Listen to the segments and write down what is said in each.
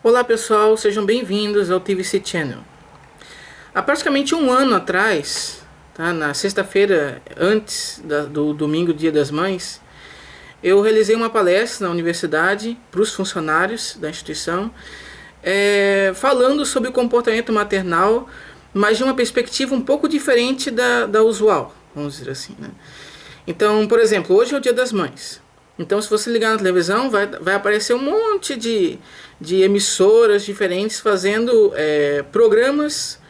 Olá pessoal, sejam bem-vindos ao TVC Channel. Há praticamente um ano atrás, tá, na sexta-feira antes do domingo, Dia das Mães, eu realizei uma palestra na universidade para os funcionários da instituição, falando sobre o comportamento maternal, mas de uma perspectiva um pouco diferente da usual, vamos dizer assim, né? Então, por exemplo, hoje é o Dia das Mães. Então, se você ligar na televisão, vai aparecer um monte de emissoras diferentes fazendo programas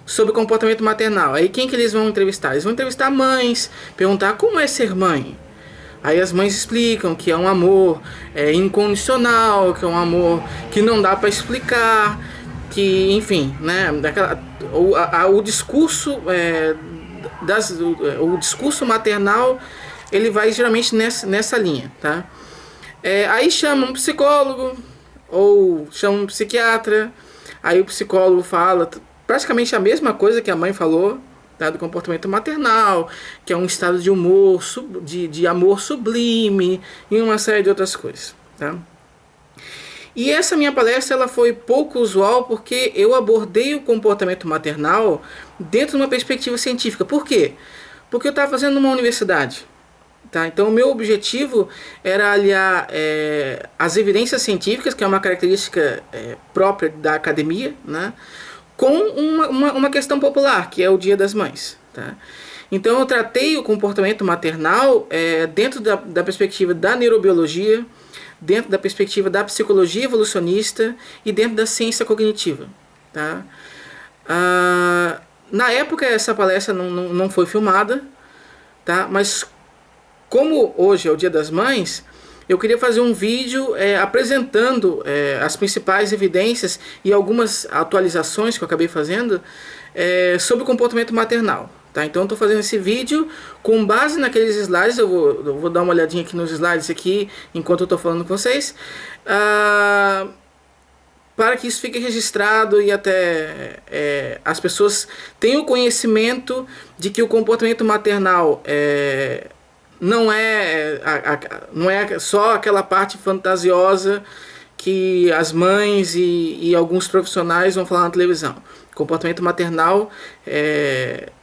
sobre comportamento maternal. Aí quem que eles vão entrevistar? Eles vão entrevistar mães, perguntar como é ser mãe. Aí as mães explicam que é um amor incondicional, que é um amor que não dá para explicar, que, enfim, né, o discurso o discurso maternal, ele vai geralmente nessa linha, tá? Aí chama um psicólogo ou chama um psiquiatra, aí o psicólogo fala praticamente a mesma coisa que a mãe falou, tá? Do comportamento maternal, que é um estado de humor, de amor sublime e uma série de outras coisas, tá? E essa minha palestra ela foi pouco usual porque eu abordei o comportamento maternal dentro de uma perspectiva científica. Por quê? Porque eu estava fazendo numa universidade. Tá? Então o meu objetivo era aliar as evidências científicas, que é uma característica própria da academia, né, com uma questão popular, que é o Dia das Mães. Tá? Então eu tratei o comportamento maternal dentro da perspectiva da neurobiologia, dentro da perspectiva da psicologia evolucionista e dentro da ciência cognitiva. Tá? Na época essa palestra não foi filmada, tá? Mas como hoje é o Dia das Mães, eu queria fazer um vídeo apresentando as principais evidências e algumas atualizações que eu acabei fazendo sobre o comportamento maternal. Tá? Então eu estou fazendo esse vídeo com base naqueles slides. Eu vou dar uma olhadinha aqui nos slides aqui enquanto eu estou falando com vocês, para que isso fique registrado e até as pessoas tenham conhecimento de que o comportamento maternal não é só aquela parte fantasiosa que as mães e alguns profissionais vão falar na televisão. O comportamento maternal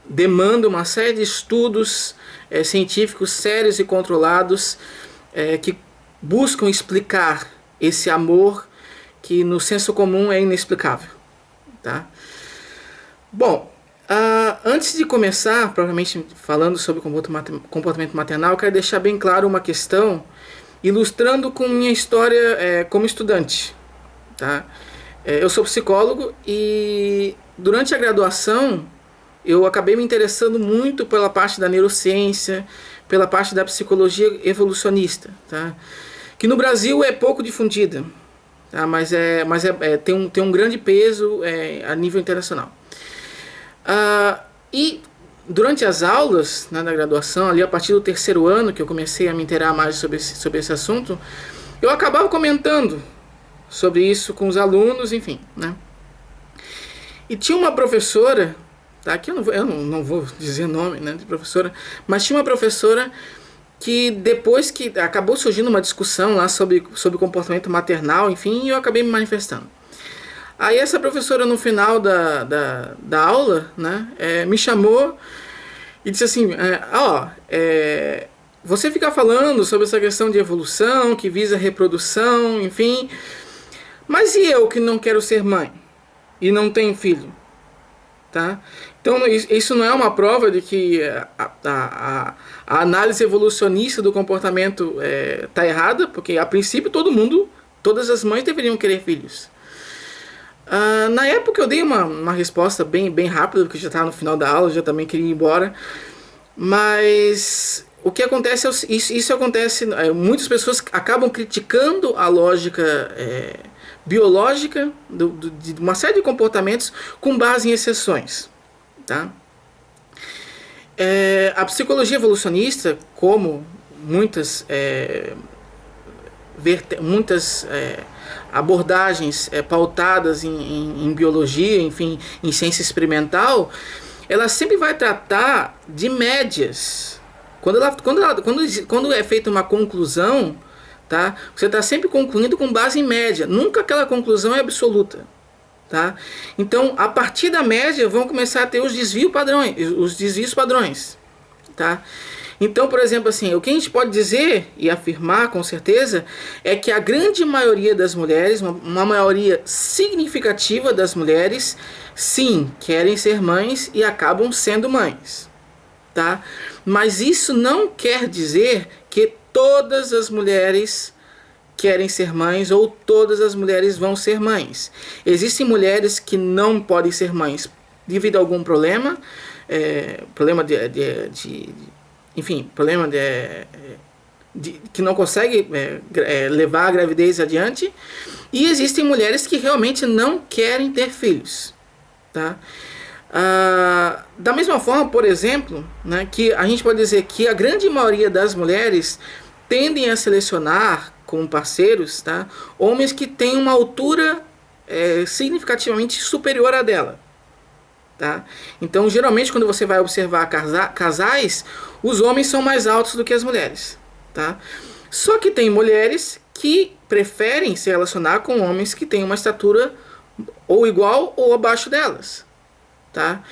demanda uma série de estudos científicos sérios e controlados que buscam explicar esse amor que no senso comum é inexplicável. Tá? Bom, antes de começar, provavelmente falando sobre comportamento maternal, eu quero deixar bem claro uma questão, ilustrando com minha história como estudante. Tá? Eu sou psicólogo e durante a graduação eu acabei me interessando muito pela parte da neurociência, pela parte da psicologia evolucionista, tá? Que no Brasil é pouco difundida, tá? Mas tem um grande peso a nível internacional. E durante as aulas, né, da graduação, ali a partir do terceiro ano, que eu comecei a me inteirar mais sobre esse assunto, eu acabava comentando sobre isso com os alunos, enfim, né? E tinha uma professora, tá, que eu não vou dizer nome, né, de professora, mas tinha uma professora que depois que acabou surgindo uma discussão lá sobre comportamento maternal, enfim, eu acabei me manifestando. Aí essa professora no final da aula, né, me chamou e disse assim, você fica falando sobre essa questão de evolução, que visa reprodução, enfim, mas e eu que não quero ser mãe e não tenho filho? Tá? Então isso não é uma prova de que a análise evolucionista do comportamento está errada, porque a princípio todas as mães deveriam querer filhos. Na época eu dei uma resposta bem rápida, porque já estava no final da aula, já também queria ir embora. Mas o que acontece isso acontece, muitas pessoas acabam criticando a lógica biológica de uma série de comportamentos com base em exceções. Tá? A psicologia evolucionista, como muitas abordagens pautadas em biologia, enfim, em ciência experimental, ela sempre vai tratar de médias. Quando é feita uma conclusão, tá? Você está sempre concluindo com base em média, nunca aquela conclusão é absoluta, tá? Então, a partir da média vão começar a ter os desvios padrões, tá? Então, por exemplo, assim, o que a gente pode dizer e afirmar com certeza é que a grande maioria das mulheres, uma maioria significativa das mulheres, sim, querem ser mães e acabam sendo mães, tá? Mas isso não quer dizer que todas as mulheres querem ser mães ou todas as mulheres vão ser mães. Existem mulheres que não podem ser mães devido a algum problema, problema que não consegue levar a gravidez adiante, e existem mulheres que realmente não querem ter filhos, tá? Da mesma forma, por exemplo, né, que a gente pode dizer que a grande maioria das mulheres tendem a selecionar como parceiros, tá, homens que têm uma altura significativamente superior à dela. Tá? Então, geralmente, quando você vai observar casais, os homens são mais altos do que as mulheres. Tá? Só que tem mulheres que preferem se relacionar com homens que têm uma estatura ou igual ou abaixo delas. Tá?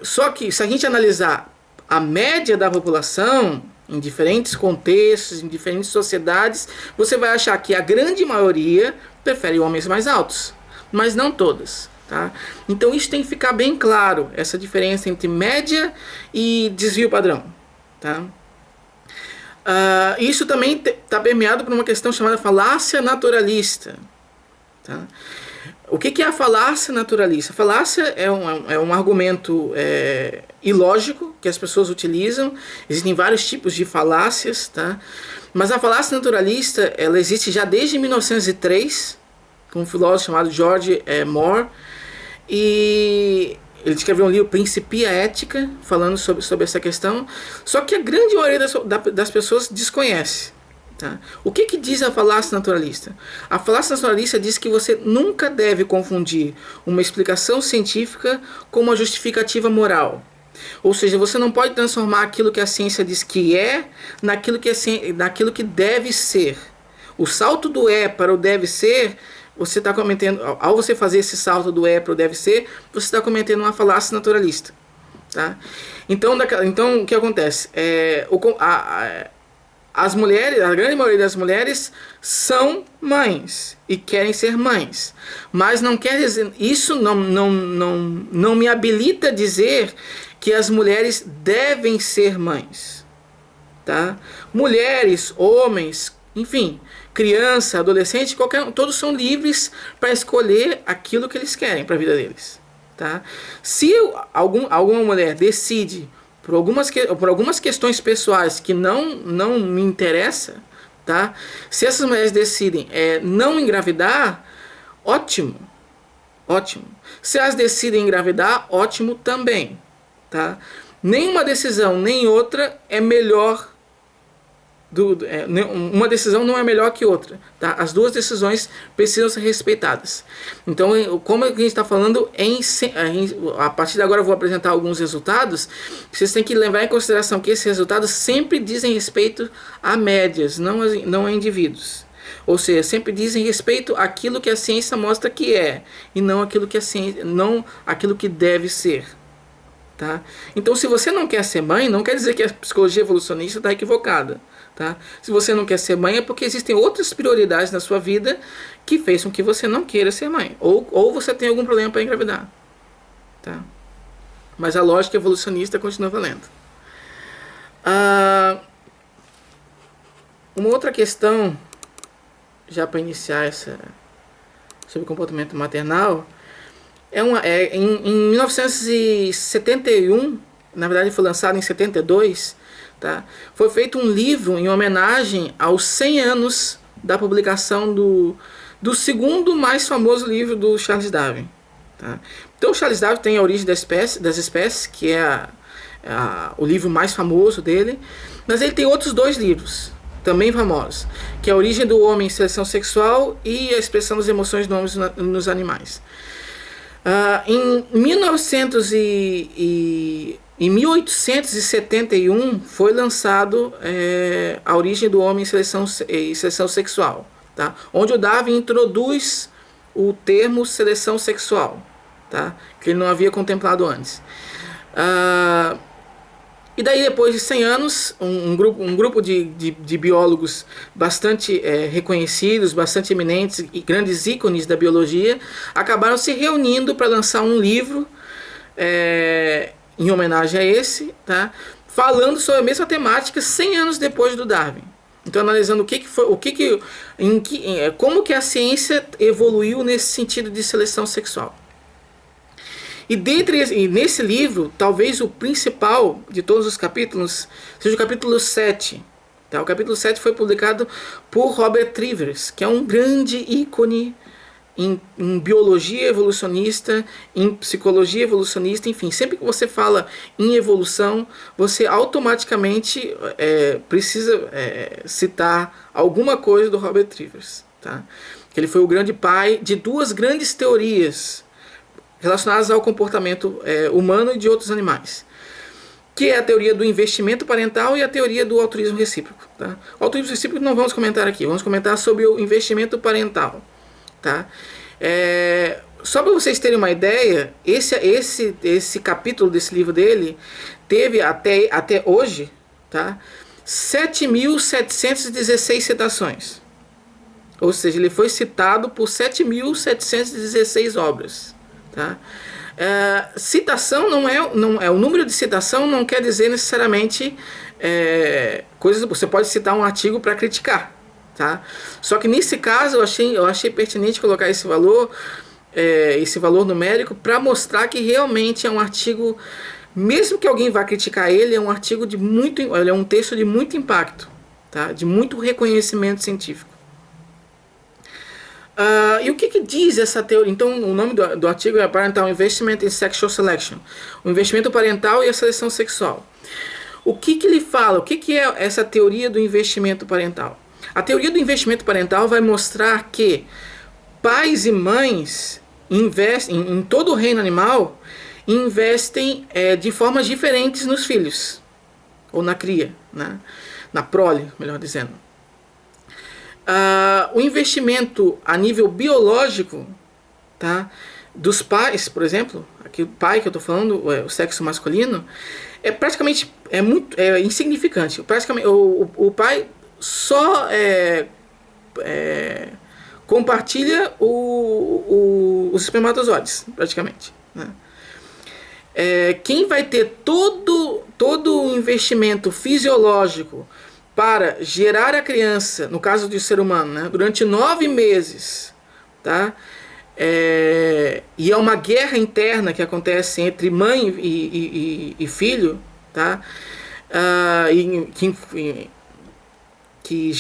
Só que, se a gente analisar a média da população, em diferentes contextos, em diferentes sociedades, você vai achar que a grande maioria prefere homens mais altos, mas não todas. Tá? Então isso tem que ficar bem claro, essa diferença entre média e desvio padrão. Tá? Isso também está permeado por uma questão chamada falácia naturalista. Tá? O que é a falácia naturalista? A falácia é um argumento ilógico que as pessoas utilizam. Existem vários tipos de falácias, tá? Mas a falácia naturalista ela existe já desde 1903, com um filósofo chamado George Moore, e ele escreveu um livro, Principia Ética, falando sobre essa questão, só que a grande maioria das pessoas desconhece. Tá? O que diz a falácia naturalista? A falácia naturalista diz que você nunca deve confundir uma explicação científica com uma justificativa moral. Ou seja, você não pode transformar aquilo que a ciência diz que naquilo que deve ser. O salto do para o deve ser, você está cometendo, ao você fazer esse salto do para o deve ser, você está cometendo uma falácia naturalista. Tá? Então, o que acontece? As mulheres, a grande maioria das mulheres são mães e querem ser mães, mas não quer dizer, isso não me habilita a dizer que as mulheres devem ser mães, tá? Mulheres, homens, enfim, criança, adolescente, todos são livres para escolher aquilo que eles querem para a vida deles, tá? Se alguma mulher decide por algumas questões pessoais que não me interessa, tá? Se essas mulheres decidem não engravidar, ótimo, ótimo. Se elas decidem engravidar, ótimo também, tá? Nenhuma decisão nem outra é melhor. Uma decisão não é melhor que outra, tá? As duas decisões precisam ser respeitadas. Então, como a gente está falando, a partir de agora eu vou apresentar alguns resultados. Vocês têm que levar em consideração que esses resultados sempre dizem respeito a médias, não a indivíduos. Ou seja, sempre dizem respeito àquilo que a ciência mostra que é, e não aquilo que deve ser. Tá? Então, se você não quer ser mãe, não quer dizer que a psicologia evolucionista está equivocada. Tá? Se você não quer ser mãe é porque existem outras prioridades na sua vida que fez com que você não queira ser mãe. Ou você tem algum problema para engravidar. Tá? Mas a lógica evolucionista continua valendo. Uma outra questão, já para iniciar sobre o comportamento maternal, em 1971, na verdade foi lançado em 72, tá? Foi feito um livro em homenagem aos 100 anos da publicação do segundo mais famoso livro do Charles Darwin. Tá? Então o Charles Darwin tem A Origem das Espécies, que é o livro mais famoso dele, mas ele tem outros dois livros, também famosos, que é A Origem do Homem, Seleção Sexual e A Expressão das Emoções do Homem nos Animais. Em Em 1871 foi lançado A Origem do Homem e Seleção Sexual, tá? Onde o Darwin introduz o termo seleção sexual, tá? Que ele não havia contemplado antes. E daí, depois de 100 anos, um grupo de biólogos bastante reconhecidos, bastante eminentes e grandes ícones da biologia acabaram se reunindo para lançar um livro em homenagem a esse, tá? Falando sobre a mesma temática 100 anos depois do Darwin. Então, analisando como que a ciência evoluiu nesse sentido de seleção sexual. E nesse livro, talvez o principal de todos os capítulos seja o capítulo 7. Tá? O capítulo 7 foi publicado por Robert Trivers, que é um grande ícone em biologia evolucionista, em psicologia evolucionista, enfim. Sempre que você fala em evolução, você automaticamente precisa citar alguma coisa do Robert Trivers. Tá? Ele foi o grande pai de duas grandes teorias relacionadas ao comportamento humano e de outros animais, que é a teoria do investimento parental e a teoria do altruísmo recíproco. Tá? O altruísmo recíproco não vamos comentar aqui, vamos comentar sobre o investimento parental. Tá? Só para vocês terem uma ideia, esse capítulo desse livro dele teve até hoje, tá? 7.716 citações. Ou seja, ele foi citado por 7.716 obras. Tá? Citação não é o número de citação não quer dizer necessariamente coisas. Você pode citar um artigo para criticar, tá? Só que nesse caso eu achei pertinente colocar esse valor numérico para mostrar que realmente é um artigo, mesmo que alguém vá criticar ele, é um artigo ele é um texto de muito impacto, tá? De muito reconhecimento científico. E o que diz essa teoria? Então, o nome do artigo é Parental Investment in Sexual Selection, o investimento parental e a seleção sexual. O que ele fala? O que é essa teoria do investimento parental? A teoria do investimento parental vai mostrar que pais e mães investem, em todo o reino animal, investem de formas diferentes nos filhos, ou na cria, né? Na prole, melhor dizendo. O investimento a nível biológico, tá, dos pais, por exemplo, aqui o pai que eu estou falando, o sexo masculino, praticamente muito insignificante. Praticamente, o pai só compartilha os espermatozoides, praticamente. Né? Quem vai ter todo o investimento fisiológico para gerar a criança, no caso do ser humano, né, durante 9 meses, tá? E é uma guerra interna que acontece entre mãe e filho, tá? Que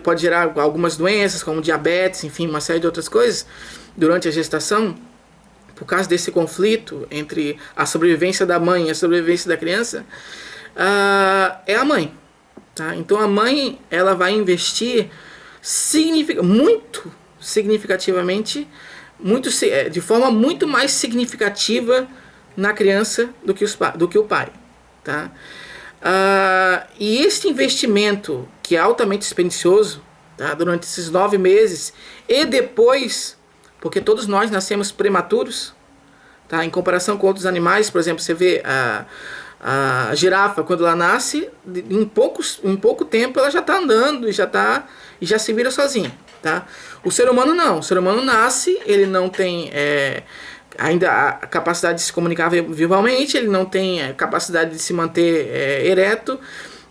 pode gerar algumas doenças, como diabetes, enfim, uma série de outras coisas, durante a gestação, por causa desse conflito entre a sobrevivência da mãe e a sobrevivência da criança, é a mãe. Tá? Então a mãe ela vai investir muito significativamente, de forma muito mais significativa na criança do que o pai. Tá? E este investimento, que é altamente dispendicioso, tá? Durante esses 9 meses e depois, porque todos nós nascemos prematuros, tá? Em comparação com outros animais, por exemplo, você vê a girafa, quando ela nasce, em pouco tempo ela já está andando e já se vira sozinha. Tá? O ser humano não. O ser humano nasce, ele não tem ainda a capacidade de se comunicar verbalmente, ele não tem a capacidade de se manter ereto,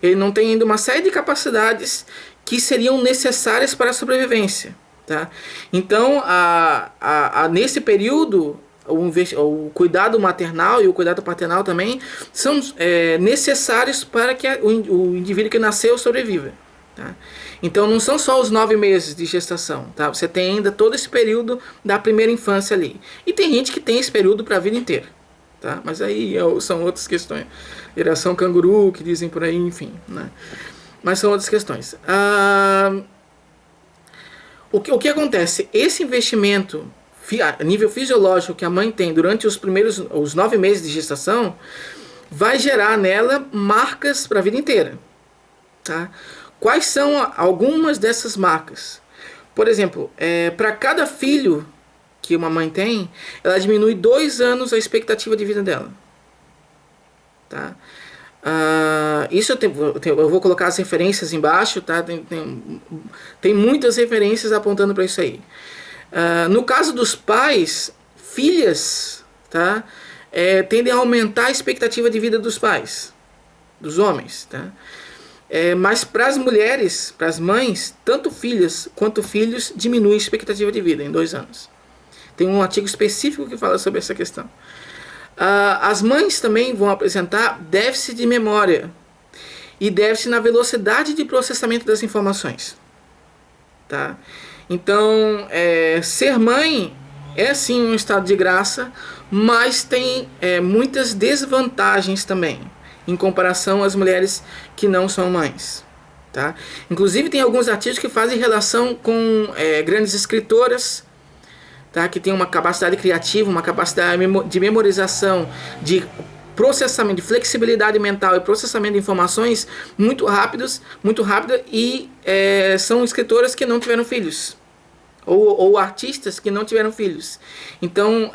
ele não tem ainda uma série de capacidades que seriam necessárias para a sobrevivência. Tá? Então, nesse período, o cuidado maternal e o cuidado paternal também são necessários para que o indivíduo que nasceu sobreviva. Tá? Então não são só os 9 meses de gestação, tá? Você tem ainda todo esse período da primeira infância ali. E tem gente que tem esse período para a vida inteira. Tá? Mas aí são outras questões. Geração canguru, que dizem por aí, enfim. Né? Mas são outras questões. O que acontece? Esse investimento a nível fisiológico que a mãe tem durante os 9 meses de gestação, vai gerar nela marcas para a vida inteira. Tá? Quais são algumas dessas marcas? Por exemplo, para cada filho que uma mãe tem, ela diminui 2 anos a expectativa de vida dela. Tá? Isso eu vou colocar as referências embaixo, tá? Tem muitas referências apontando para isso aí. No caso dos pais, filhas, tá? Tendem a aumentar a expectativa de vida dos pais, dos homens. Tá? Mas para as mulheres, para as mães, tanto filhas quanto filhos, diminui a expectativa de vida em 2 anos. Tem um artigo específico que fala sobre essa questão. As mães também vão apresentar déficit de memória e déficit na velocidade de processamento das informações. Tá? Então, ser mãe é sim um estado de graça, mas tem muitas desvantagens também, em comparação às mulheres que não são mães. Tá? Inclusive, tem alguns artigos que fazem relação com grandes escritoras, tá? Que tem uma capacidade criativa, uma capacidade de memorização, de processamento, de flexibilidade mental e processamento de informações muito rápida e são escritoras que não tiveram filhos. Ou artistas que não tiveram filhos. Então,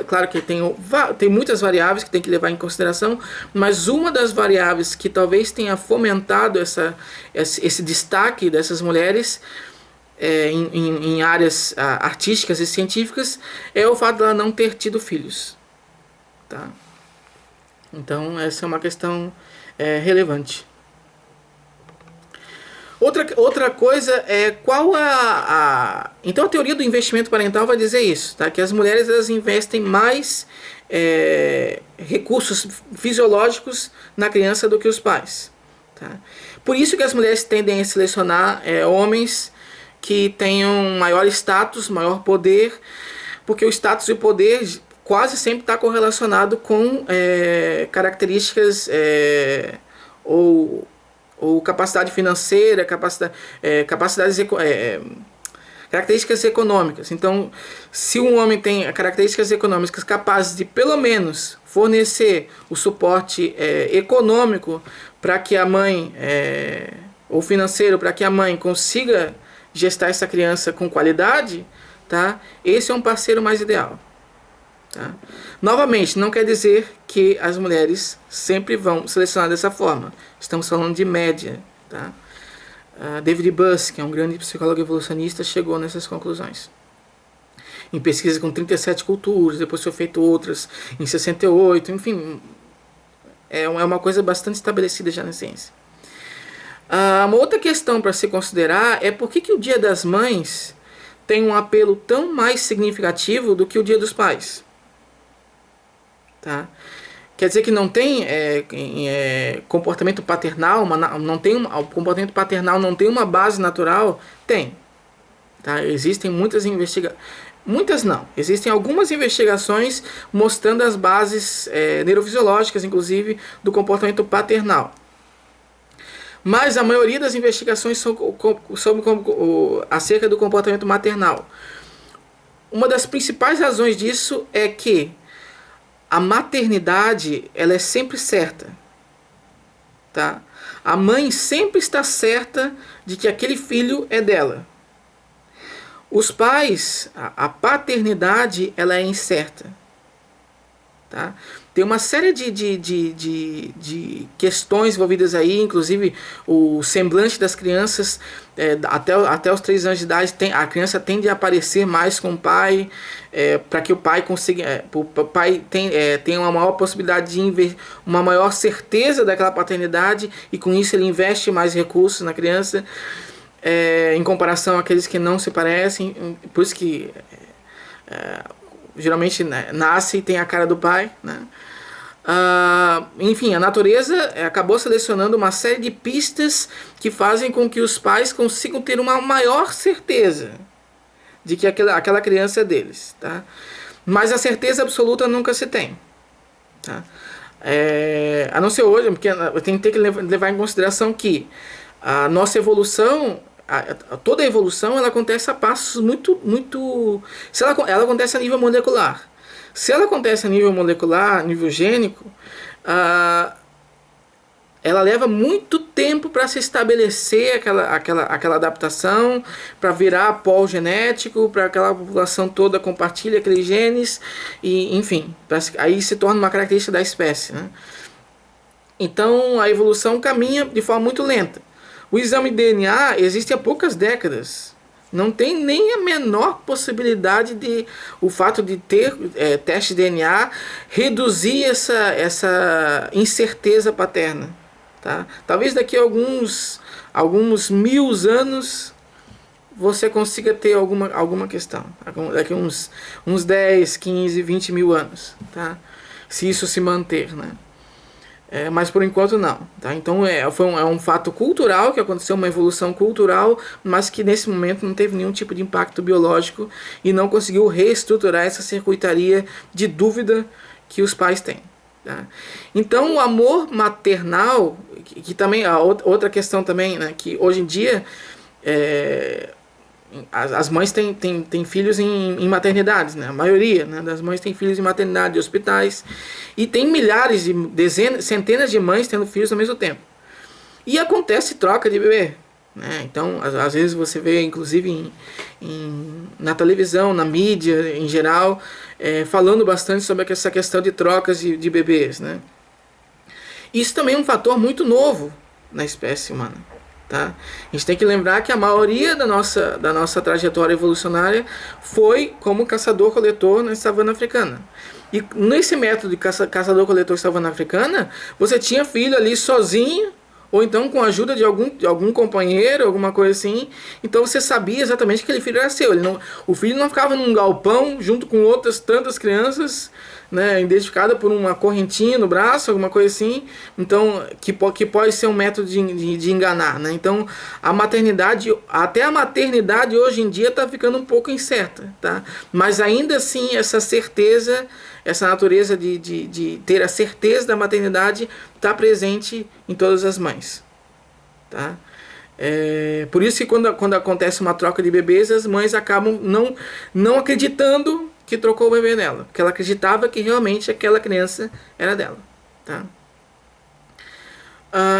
claro que tem muitas variáveis que tem que levar em consideração, mas uma das variáveis que talvez tenha fomentado esse destaque dessas mulheres em áreas artísticas e científicas é o fato dela não ter tido filhos. Tá? Então, essa é uma questão relevante. Outra coisa é qual então a teoria do investimento parental vai dizer isso, tá? Que as mulheres elas investem mais recursos fisiológicos na criança do que os pais. Tá? Por isso que as mulheres tendem a selecionar homens que tenham maior status, maior poder, porque o status e o poder quase sempre está correlacionado com características ou capacidade financeira, características econômicas. Então, se um homem tem características econômicas capazes de, pelo menos, fornecer o suporte econômico para que a mãe, ou financeiro, para que a mãe consiga gestar essa criança com qualidade, tá? Esse é um parceiro mais ideal. Tá? Novamente, não quer dizer que as mulheres sempre vão selecionar dessa forma. Estamos falando de média. Tá? David Buss, que é um grande psicólogo evolucionista, chegou nessas conclusões. Em pesquisa com 37 culturas, depois foi feito outras em 68, enfim, é uma coisa bastante estabelecida já na ciência. Uma outra questão para se considerar é por que o Dia das Mães tem um apelo tão mais significativo do que o Dia dos Pais. Tá? Quer dizer que não tem comportamento paternal, o comportamento paternal não tem uma base natural? Tem. Tá? Existem muitas investigações. Muitas não. Existem algumas investigações mostrando as bases neurofisiológicas, inclusive, do comportamento paternal. Mas a maioria das investigações acerca do comportamento maternal. Uma das principais razões disso é que a maternidade ela é sempre certa. Tá? A mãe sempre está certa de que aquele filho é dela. Os pais, a paternidade ela é incerta. Tá? Tem uma série de questões envolvidas aí, inclusive o semblante das crianças, até os 3 anos de idade, a criança tende a aparecer mais com o pai, para que o pai consiga, o pai tenha uma maior possibilidade de uma maior certeza daquela paternidade, e com isso ele investe mais recursos na criança, em comparação àqueles que não se parecem. Por isso que geralmente nasce e tem a cara do pai, né? Enfim, a natureza acabou selecionando uma série de pistas que fazem com que os pais consigam ter uma maior certeza de que aquela criança é deles, tá? Mas a certeza absoluta nunca se tem, tá? A não ser hoje, porque tem que levar em consideração que a nossa evolução, toda a evolução, ela acontece a passos muito ela acontece a nível molecular. Se ela acontece a nível molecular, nível gênico, ah, ela leva muito tempo para se estabelecer aquela adaptação, para virar polo genético, para aquela população toda compartilha aqueles genes, e enfim, aí se torna uma característica da espécie, né? Então a evolução caminha de forma muito lenta. O exame de DNA existe há poucas décadas. Não tem nem a menor possibilidade de o fato de ter teste de DNA reduzir essa incerteza paterna. Tá? Talvez daqui a alguns 1000 anos você consiga ter alguma questão. Daqui a uns 10, 15, 20 mil anos. Tá? Se isso se manter. Né? Mas por enquanto não. Tá? Então é um fato cultural que aconteceu, uma evolução cultural, mas que nesse momento não teve nenhum tipo de impacto biológico e não conseguiu reestruturar essa circuitaria de dúvida que os pais têm. Tá? Então o amor maternal, que também a outra questão também, né, que hoje em dia as mães têm filhos em maternidades, né? A maioria, né, das mães tem filhos em maternidade, hospitais, e tem milhares, centenas de mães tendo filhos ao mesmo tempo. E acontece troca de bebê. Né? Então, às vezes você vê, inclusive na televisão, na mídia em geral, falando bastante sobre essa questão de trocas de bebês. Né? Isso também é um fator muito novo na espécie humana. Tá? A gente tem que lembrar que a maioria da nossa trajetória evolucionária foi como caçador-coletor na savana africana. E nesse método de caçador-coletor savana africana, você tinha filho ali sozinho, ou então com a ajuda de algum companheiro, alguma coisa assim. Então você sabia exatamente que aquele filho era seu. O filho não ficava num galpão junto com outras tantas crianças, né, identificada por uma correntinha no braço, alguma coisa assim. Então, que pode ser um método de enganar. Né? Então, até a maternidade hoje em dia está ficando um pouco incerta. Tá? Mas ainda assim, essa certeza, essa natureza de ter a certeza da maternidade está presente em todas as mães. Tá? Por isso que quando acontece uma troca de bebês, as mães acabam não acreditando que trocou o bebê dela, porque ela acreditava que realmente aquela criança era dela. Tá?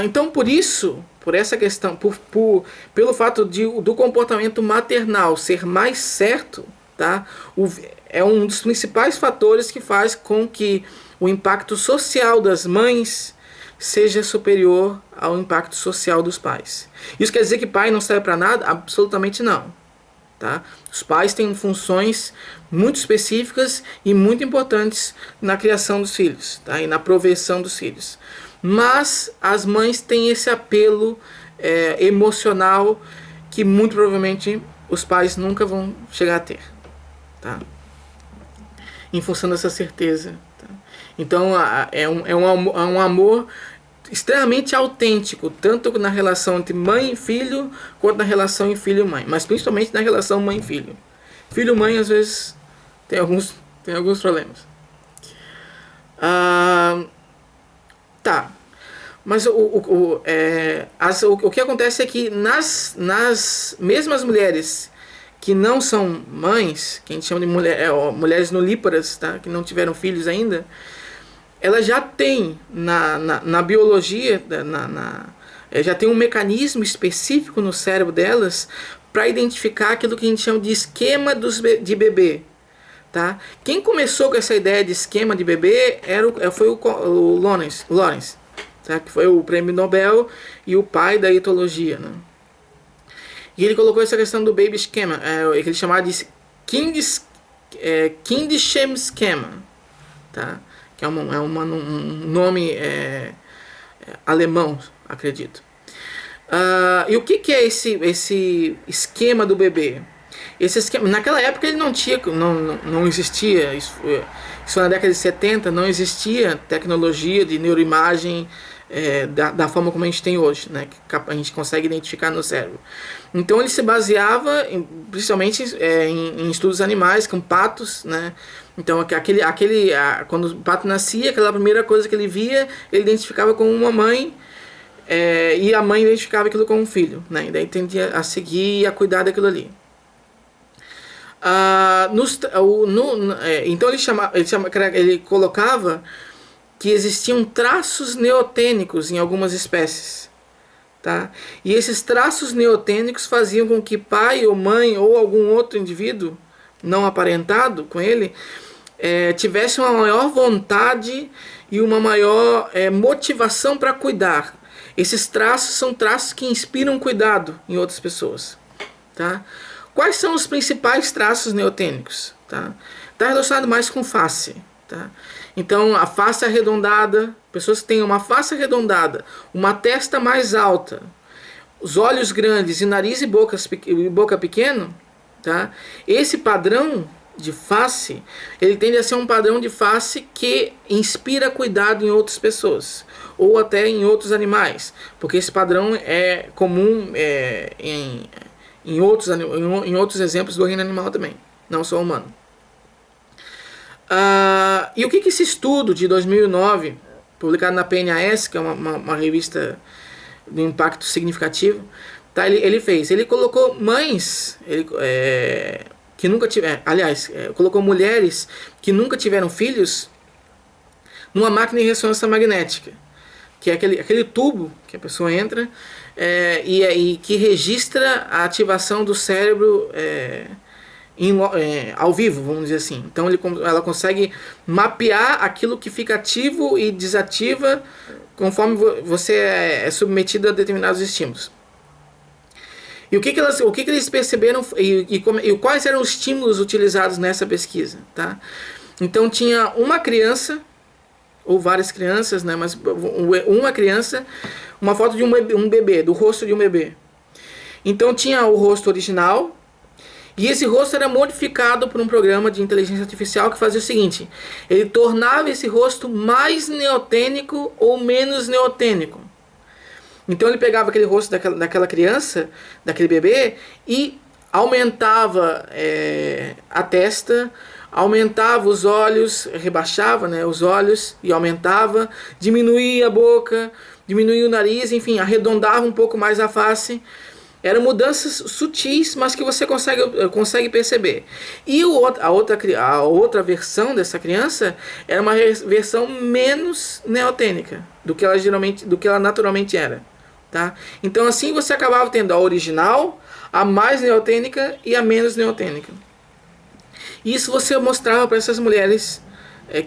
Então por essa questão, pelo fato do comportamento maternal ser mais certo, tá? É um dos principais fatores que faz com que o impacto social das mães seja superior ao impacto social dos pais. Isso quer dizer que pai não serve para nada? Absolutamente não. Tá? Os pais têm funções muito específicas e muito importantes na criação dos filhos, tá? E na proveção dos filhos. Mas as mães têm esse apelo emocional que muito provavelmente os pais nunca vão chegar a ter. Tá? Em função dessa certeza. Tá? Então é um amor extremamente autêntico, tanto na relação entre mãe e filho, quanto na relação entre filho e mãe, mas principalmente na relação mãe e filho. Filho e mãe às vezes tem alguns problemas. Tá. Mas o que acontece é que nas mesmas mulheres que não são mães, que a gente chama de mulheres nulíparas, tá? Que não tiveram filhos ainda, ela já tem na biologia, já tem um mecanismo específico no cérebro delas para identificar aquilo que a gente chama de esquema de bebê. Tá? Quem começou com essa ideia de esquema de bebê foi o Lawrence, tá? Que foi o prêmio Nobel e o pai da etologia. Né? E ele colocou essa questão do baby schema, que ele chamava de Kindschem Schema. Tá? Que é um nome alemão, acredito. E o que é esse esquema do bebê? Esse esquema, naquela época ele não existia, isso na década de 70, não existia tecnologia de neuroimagem da forma como a gente tem hoje, né, que a gente consegue identificar no cérebro. Então ele se baseava principalmente em estudos animais, com patos, né? Então quando o pato nascia, aquela primeira coisa que ele via, ele identificava como uma mãe, e a mãe identificava aquilo como um filho, né? E daí tendia a seguir e a cuidar daquilo ali. Então ele colocava que existiam traços neotênicos em algumas espécies. Tá? E esses traços neotênicos faziam com que pai ou mãe ou algum outro indivíduo não aparentado com ele tivesse uma maior vontade e uma maior motivação para cuidar. Esses traços são traços que inspiram cuidado em outras pessoas. Tá? Quais são os principais traços neotênicos? Tá? Está relacionado mais com face. Tá? Então, a face arredondada, pessoas que têm uma face arredondada, uma testa mais alta, os olhos grandes e nariz e boca pequeno, tá? Esse padrão de face, ele tende a ser um padrão de face que inspira cuidado em outras pessoas, ou até em outros animais, porque esse padrão é comum em outros exemplos do reino animal também, não só humano. E o que esse estudo de 2009, publicado na PNAS, que é uma revista de impacto significativo, tá, ele fez? Ele colocou mães que nunca tiveram, colocou mulheres que nunca tiveram filhos numa máquina de ressonância magnética, que é aquele tubo que a pessoa entra e que registra a ativação do cérebro ao vivo, vamos dizer assim. Então ela consegue mapear aquilo que fica ativo e desativa conforme você é submetido a determinados estímulos. E o que eles perceberam e quais eram os estímulos utilizados nessa pesquisa? Tá? Então tinha uma criança, ou várias crianças, né, mas uma criança, uma foto de um bebê, do rosto de um bebê. Então tinha o rosto original, e esse rosto era modificado por um programa de inteligência artificial que fazia o seguinte: ele tornava esse rosto mais neotênico ou menos neotênico. Então ele pegava aquele rosto daquela criança, daquele bebê, e aumentava a testa, aumentava os olhos, rebaixava, né, os olhos e aumentava, diminuía a boca, diminuía o nariz, enfim, arredondava um pouco mais a face. Eram mudanças sutis, mas que você consegue perceber. E a outra versão dessa criança era uma versão menos neotênica do que ela naturalmente era. Tá? Então assim você acabava tendo a original, a mais neotênica e a menos neotênica. Isso você mostrava para essas mulheres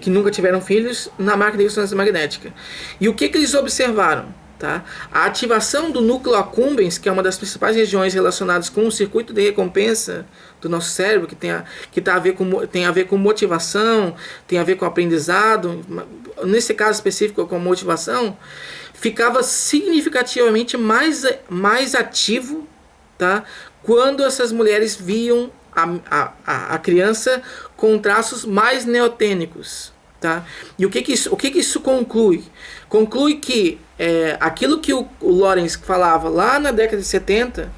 que nunca tiveram filhos na máquina de ressonância magnética. E o que eles observaram? Tá? A ativação do núcleo accumbens, que é uma das principais regiões relacionadas com o circuito de recompensa do nosso cérebro, que tem a ver com motivação, tem a ver com aprendizado, nesse caso específico com motivação, ficava significativamente mais ativo, tá? Quando essas mulheres viam a criança com traços mais neotênicos. Tá? E o que isso conclui? Conclui que aquilo que o Lorenz falava lá na década de 70,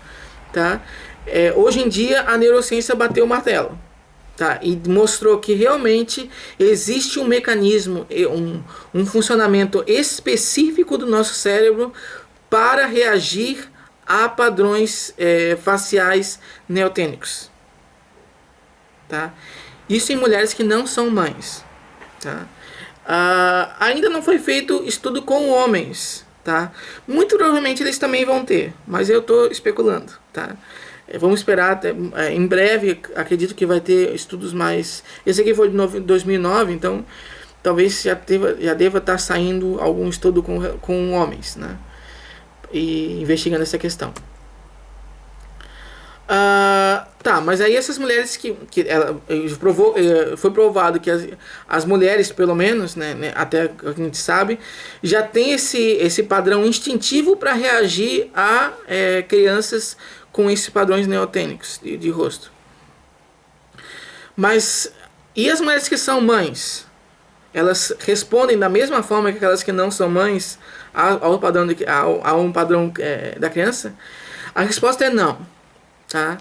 tá? Hoje em dia a neurociência bateu o martelo, tá? E mostrou que realmente existe um mecanismo, um funcionamento específico do nosso cérebro para reagir a padrões faciais neotênicos. Tá? Isso em mulheres que não são mães. Tá? Ainda não foi feito estudo com homens, tá? Muito provavelmente eles também vão ter, mas eu estou especulando, tá? Vamos esperar até, em breve, acredito que vai ter estudos mais. Esse aqui foi de 2009, então talvez já deva estar saindo algum estudo com homens, né? E investigando essa questão. Tá, mas aí essas mulheres foi provado que as mulheres, pelo menos, né, até a gente sabe, já tem esse padrão instintivo para reagir a crianças com esses padrões neotênicos de rosto. Mas e as mulheres que são mães? Elas respondem da mesma forma que aquelas que não são mães a um padrão da criança? A resposta é não. Tá?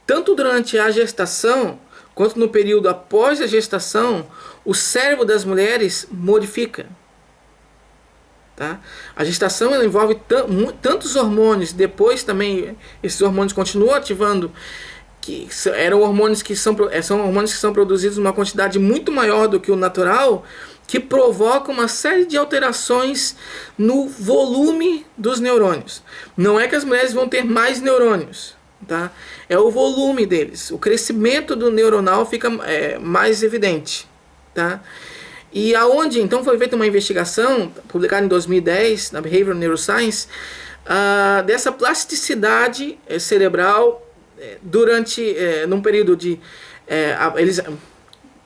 Tanto durante a gestação quanto no período após a gestação, o cérebro das mulheres modifica. Tá? A gestação ela envolve tantos hormônios, depois também esses hormônios continuam ativando eram hormônios que são hormônios que são produzidos numa quantidade muito maior do que o natural, que provocam uma série de alterações no volume dos neurônios. Não é que as mulheres vão ter mais neurônios, tá? É o volume deles. O crescimento do neuronal fica mais evidente, tá? E aonde, então, foi feita uma investigação, publicada em 2010, na Behavioral Neuroscience, dessa plasticidade cerebral durante, num período de...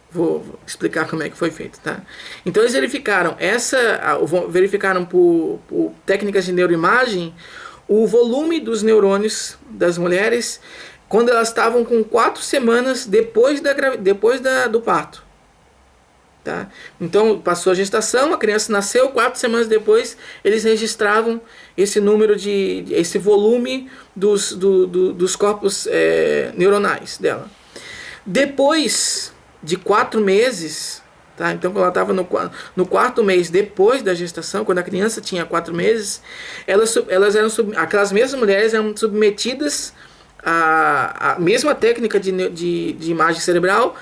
Vou explicar como é que foi feito, tá? Então eles verificaram por técnicas de neuroimagem o volume dos neurônios das mulheres quando elas estavam com 4 semanas depois do parto. Tá? Então passou a gestação, a criança nasceu, 4 semanas depois eles registravam esse número esse volume dos corpos neuronais dela. Depois de 4 meses, tá? Então quando ela estava no 4º mês depois da gestação, quando a criança tinha 4 meses, aquelas mesmas mulheres eram submetidas à mesma técnica de imagem cerebral,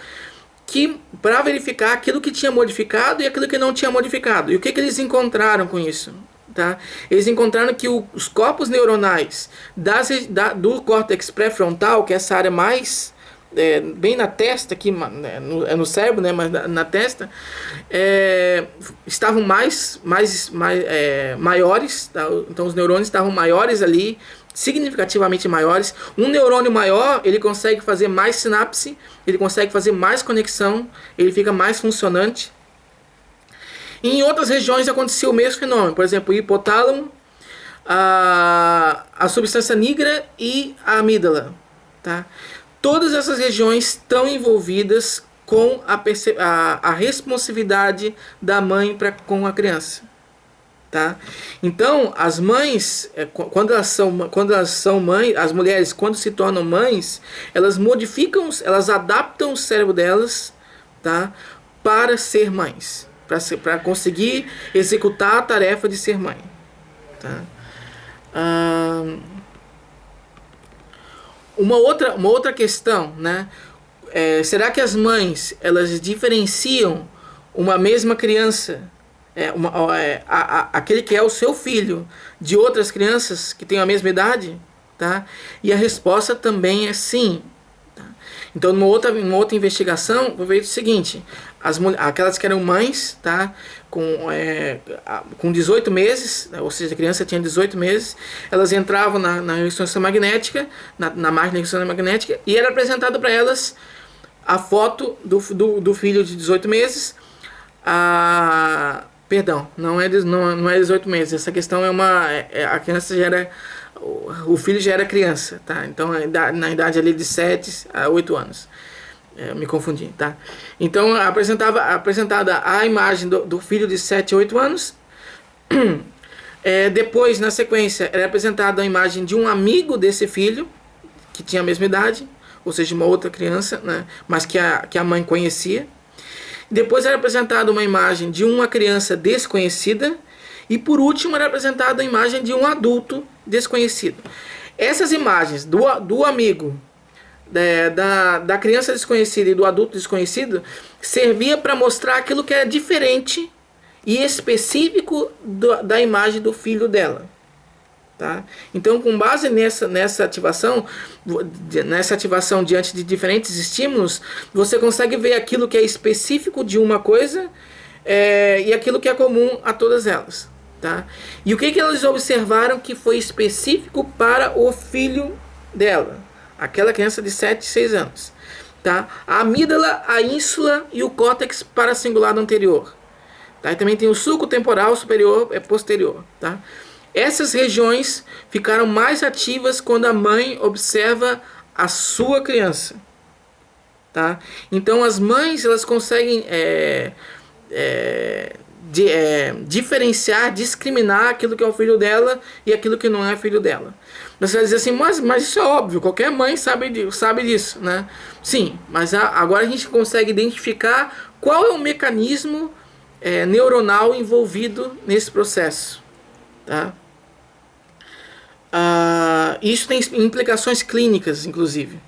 para verificar aquilo que tinha modificado e aquilo que não tinha modificado. E o que eles encontraram com isso? Tá? Eles encontraram que os corpos neuronais do córtex pré-frontal, que é essa área mais bem na testa, aqui, no cérebro, né, mas na testa, estavam maiores, tá? Então os neurônios estavam maiores ali, significativamente maiores. Um neurônio maior, ele consegue fazer mais sinapse, ele consegue fazer mais conexão, ele fica mais funcionante. E em outras regiões acontecia o mesmo fenômeno, por exemplo, o hipotálamo, a substância nigra e a amígdala, tá? Todas essas regiões estão envolvidas com a responsividade da mãe com a criança. Tá? Então, as mães, quando elas são mães, as mulheres, quando se tornam mães, elas adaptam o cérebro delas, tá? Para ser mães, para conseguir executar a tarefa de ser mãe. Tá? Uma outra questão, né? Será que as mães elas diferenciam uma mesma criança, aquele que é o seu filho, de outras crianças que têm a mesma idade? Tá? E a resposta também é sim. Tá? Então, numa outra investigação, foi feito o seguinte: aquelas que eram mães, tá? Com 18 meses, ou seja, a criança tinha 18 meses, elas entravam na ressonância magnética, na máquina de ressonância magnética, e era apresentada para elas a foto do filho de 18 meses. Perdão, não é 18 meses, essa questão a criança já era, o filho já era criança, tá? Então na idade ali de 7 a 8 anos. Eu me confundi, tá? Então apresentada a imagem do filho de 7 a 8 anos. Depois, na sequência, era apresentada a imagem de um amigo desse filho, que tinha a mesma idade, ou seja, uma outra criança, né? Mas que a mãe conhecia. Depois era apresentada uma imagem de uma criança desconhecida. E por último era apresentada a imagem de um adulto desconhecido. Essas imagens do amigo, da criança desconhecida e do adulto desconhecido servia para mostrar aquilo que era diferente e específico da imagem do filho dela. Tá? Então, com base nessa ativação diante de diferentes estímulos, você consegue ver aquilo que é específico de uma coisa e aquilo que é comum a todas elas. Tá? E o que eles observaram que foi específico para o filho dela? Aquela criança de 7, 6 anos. Tá? A amígdala, a ínsula e o córtex paracingulado anterior. Tá? E também tem o sulco temporal superior e posterior. Tá? Essas regiões ficaram mais ativas quando a mãe observa a sua criança. Tá? Então as mães elas conseguem diferenciar, discriminar aquilo que é o filho dela e aquilo que não é filho dela. Você vai dizer assim, mas isso é óbvio, qualquer mãe sabe disso, né? Sim, mas agora a gente consegue identificar qual é o mecanismo neuronal envolvido nesse processo. Tá? Isso tem implicações clínicas, inclusive.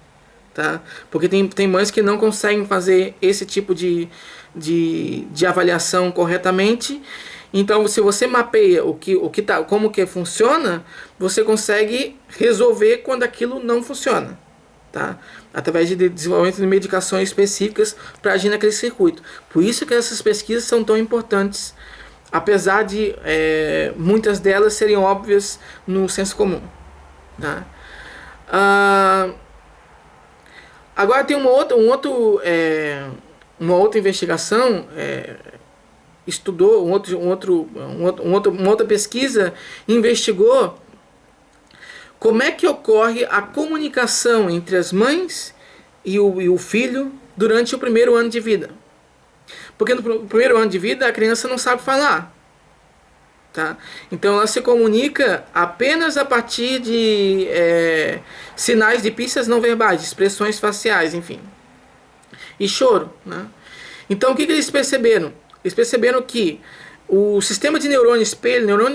tá? Porque tem mães que não conseguem fazer esse tipo de avaliação corretamente. Então, se você mapeia como que funciona, você consegue resolver quando aquilo não funciona, tá? Através de desenvolvimento de medicações específicas para agir naquele circuito. Por isso que essas pesquisas são tão importantes, apesar de muitas delas serem óbvias no senso comum, tá? Agora tem uma outra investigação, estudou uma outra pesquisa, investigou como é que ocorre a comunicação entre as mães e o filho durante o primeiro ano de vida. Porque no primeiro ano de vida a criança não sabe falar, tá? Então ela se comunica apenas a partir de sinais de pistas não verbais, de expressões faciais, enfim, e choro, né? Então o que eles perceberam? Eles perceberam que o sistema de neurônios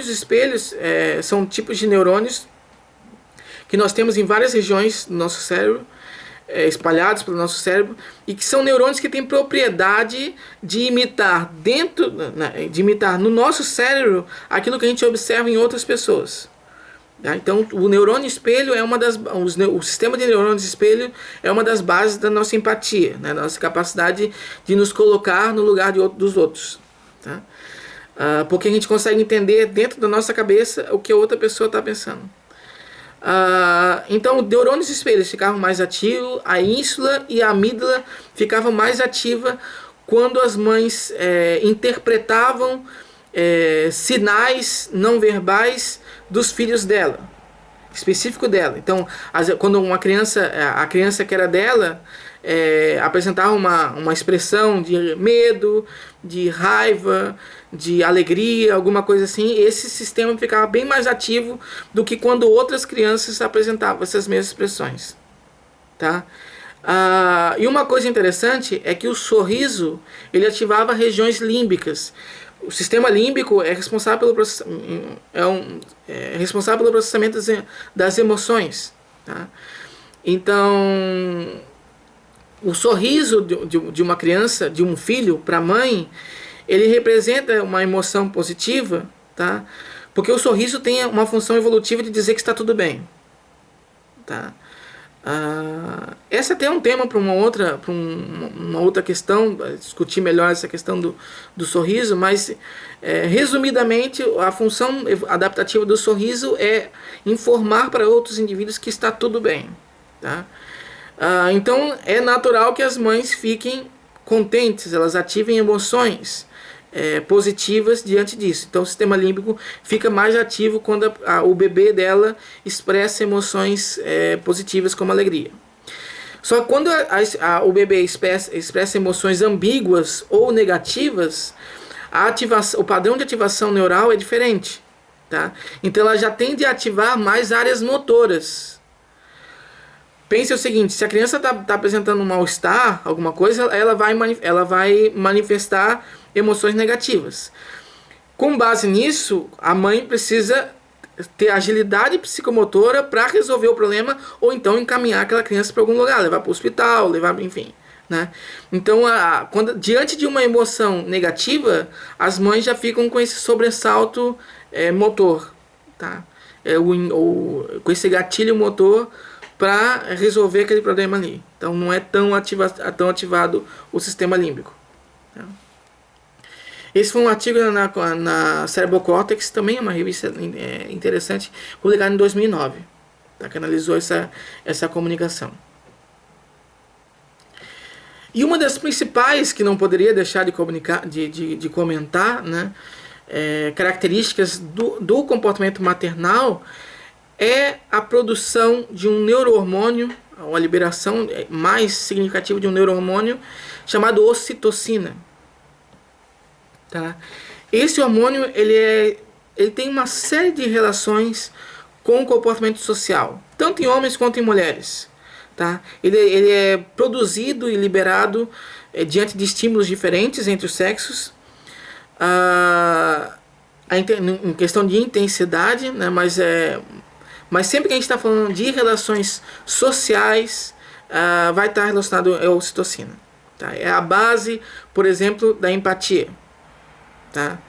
espelhos são tipos de neurônios que nós temos em várias regiões do nosso cérebro, espalhados pelo nosso cérebro, e que são neurônios que têm propriedade de imitar no nosso cérebro aquilo que a gente observa em outras pessoas. Tá? Então, o neurônio espelho o sistema de neurônios espelho é uma das bases da nossa empatia, né? Da nossa capacidade de nos colocar no lugar dos outros. Tá? Porque a gente consegue entender dentro da nossa cabeça o que a outra pessoa está pensando. Então, os neurônios espelhos ficavam mais ativos, a ínsula e a amígdala ficavam mais ativa quando as mães interpretavam sinais não verbais dos filhos dela, específico dela. Então, quando a criança que era dela apresentava uma expressão de medo, de raiva, de alegria, alguma coisa assim, esse sistema ficava bem mais ativo do que quando outras crianças apresentavam essas mesmas expressões, tá? E uma coisa interessante é que o sorriso ele ativava regiões límbicas. O sistema límbico é responsável pelo processamento das emoções, tá? Então, o sorriso de uma criança, de um filho para a mãe, ele representa uma emoção positiva, tá? Porque o sorriso tem uma função evolutiva de dizer que está tudo bem, tá? Essa até é um tema para uma outra questão, discutir melhor essa questão do sorriso, mas resumidamente a função adaptativa do sorriso é informar para outros indivíduos que está tudo bem, tá? Então é natural que as mães fiquem contentes, elas ativem emoções positivas diante disso. Então o sistema límbico fica mais ativo quando o bebê dela expressa emoções positivas como alegria. Só que quando o bebê expressa emoções ambíguas ou negativas, o padrão de ativação neural é diferente, tá? Então ela já tende a ativar mais áreas motoras. Pense o seguinte, se a criança está apresentando um mal-estar, alguma coisa, ela vai manifestar emoções negativas. Com base nisso, a mãe precisa ter agilidade psicomotora para resolver o problema ou então encaminhar aquela criança para algum lugar, levar para o hospital, enfim, né? Então, diante de uma emoção negativa, as mães já ficam com esse sobressalto motor, tá? Com esse gatilho motor para resolver aquele problema ali. Então não é tão ativado o sistema límbico. Tá? Esse foi um artigo na Cerebrocortex, também é uma revista interessante, publicada em 2009, tá? Que analisou essa comunicação. E uma das principais que não poderia deixar de comentar, né, características do comportamento maternal é a produção de um neurohormônio, uma liberação mais significativa de um neurohormônio chamado ocitocina. Tá? Esse hormônio ele tem uma série de relações com o comportamento social, tanto em homens quanto em mulheres. Tá? Ele é produzido e liberado diante de estímulos diferentes entre os sexos, em questão de intensidade, né? Mas sempre que a gente está falando de relações sociais, vai estar relacionado à ocitocina. Tá? É a base, por exemplo, da empatia. Tá?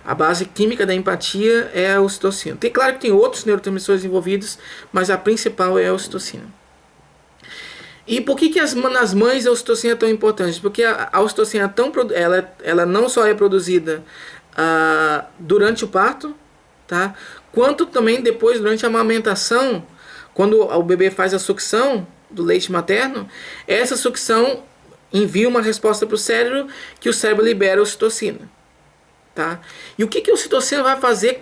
A base química da empatia é a ocitocina. Claro que tem outros neurotransmissores envolvidos, mas a principal é a ocitocina. E por que nas mães a ocitocina é tão importante? Porque a ocitocina ela não só é produzida durante o parto, tá? Quanto também depois, durante a amamentação, quando o bebê faz a sucção do leite materno, essa sucção envia uma resposta para o cérebro, que o cérebro libera a ocitocina. Tá? E o que a ocitocina vai fazer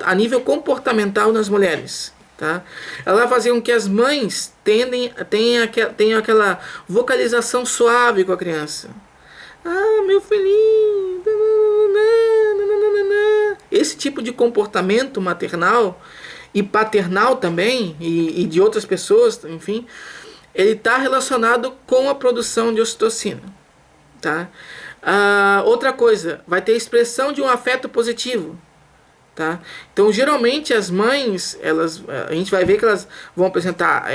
a nível comportamental nas mulheres? Tá? Ela vai fazer com que as mães tenham aquela vocalização suave com a criança. Ah, meu filhinho. Esse tipo de comportamento maternal e paternal também, e de outras pessoas, enfim, ele está relacionado com a produção de ocitocina. Tá? Outra coisa, vai ter expressão de um afeto positivo. Tá? Então, geralmente, as mães, a gente vai ver que elas vão apresentar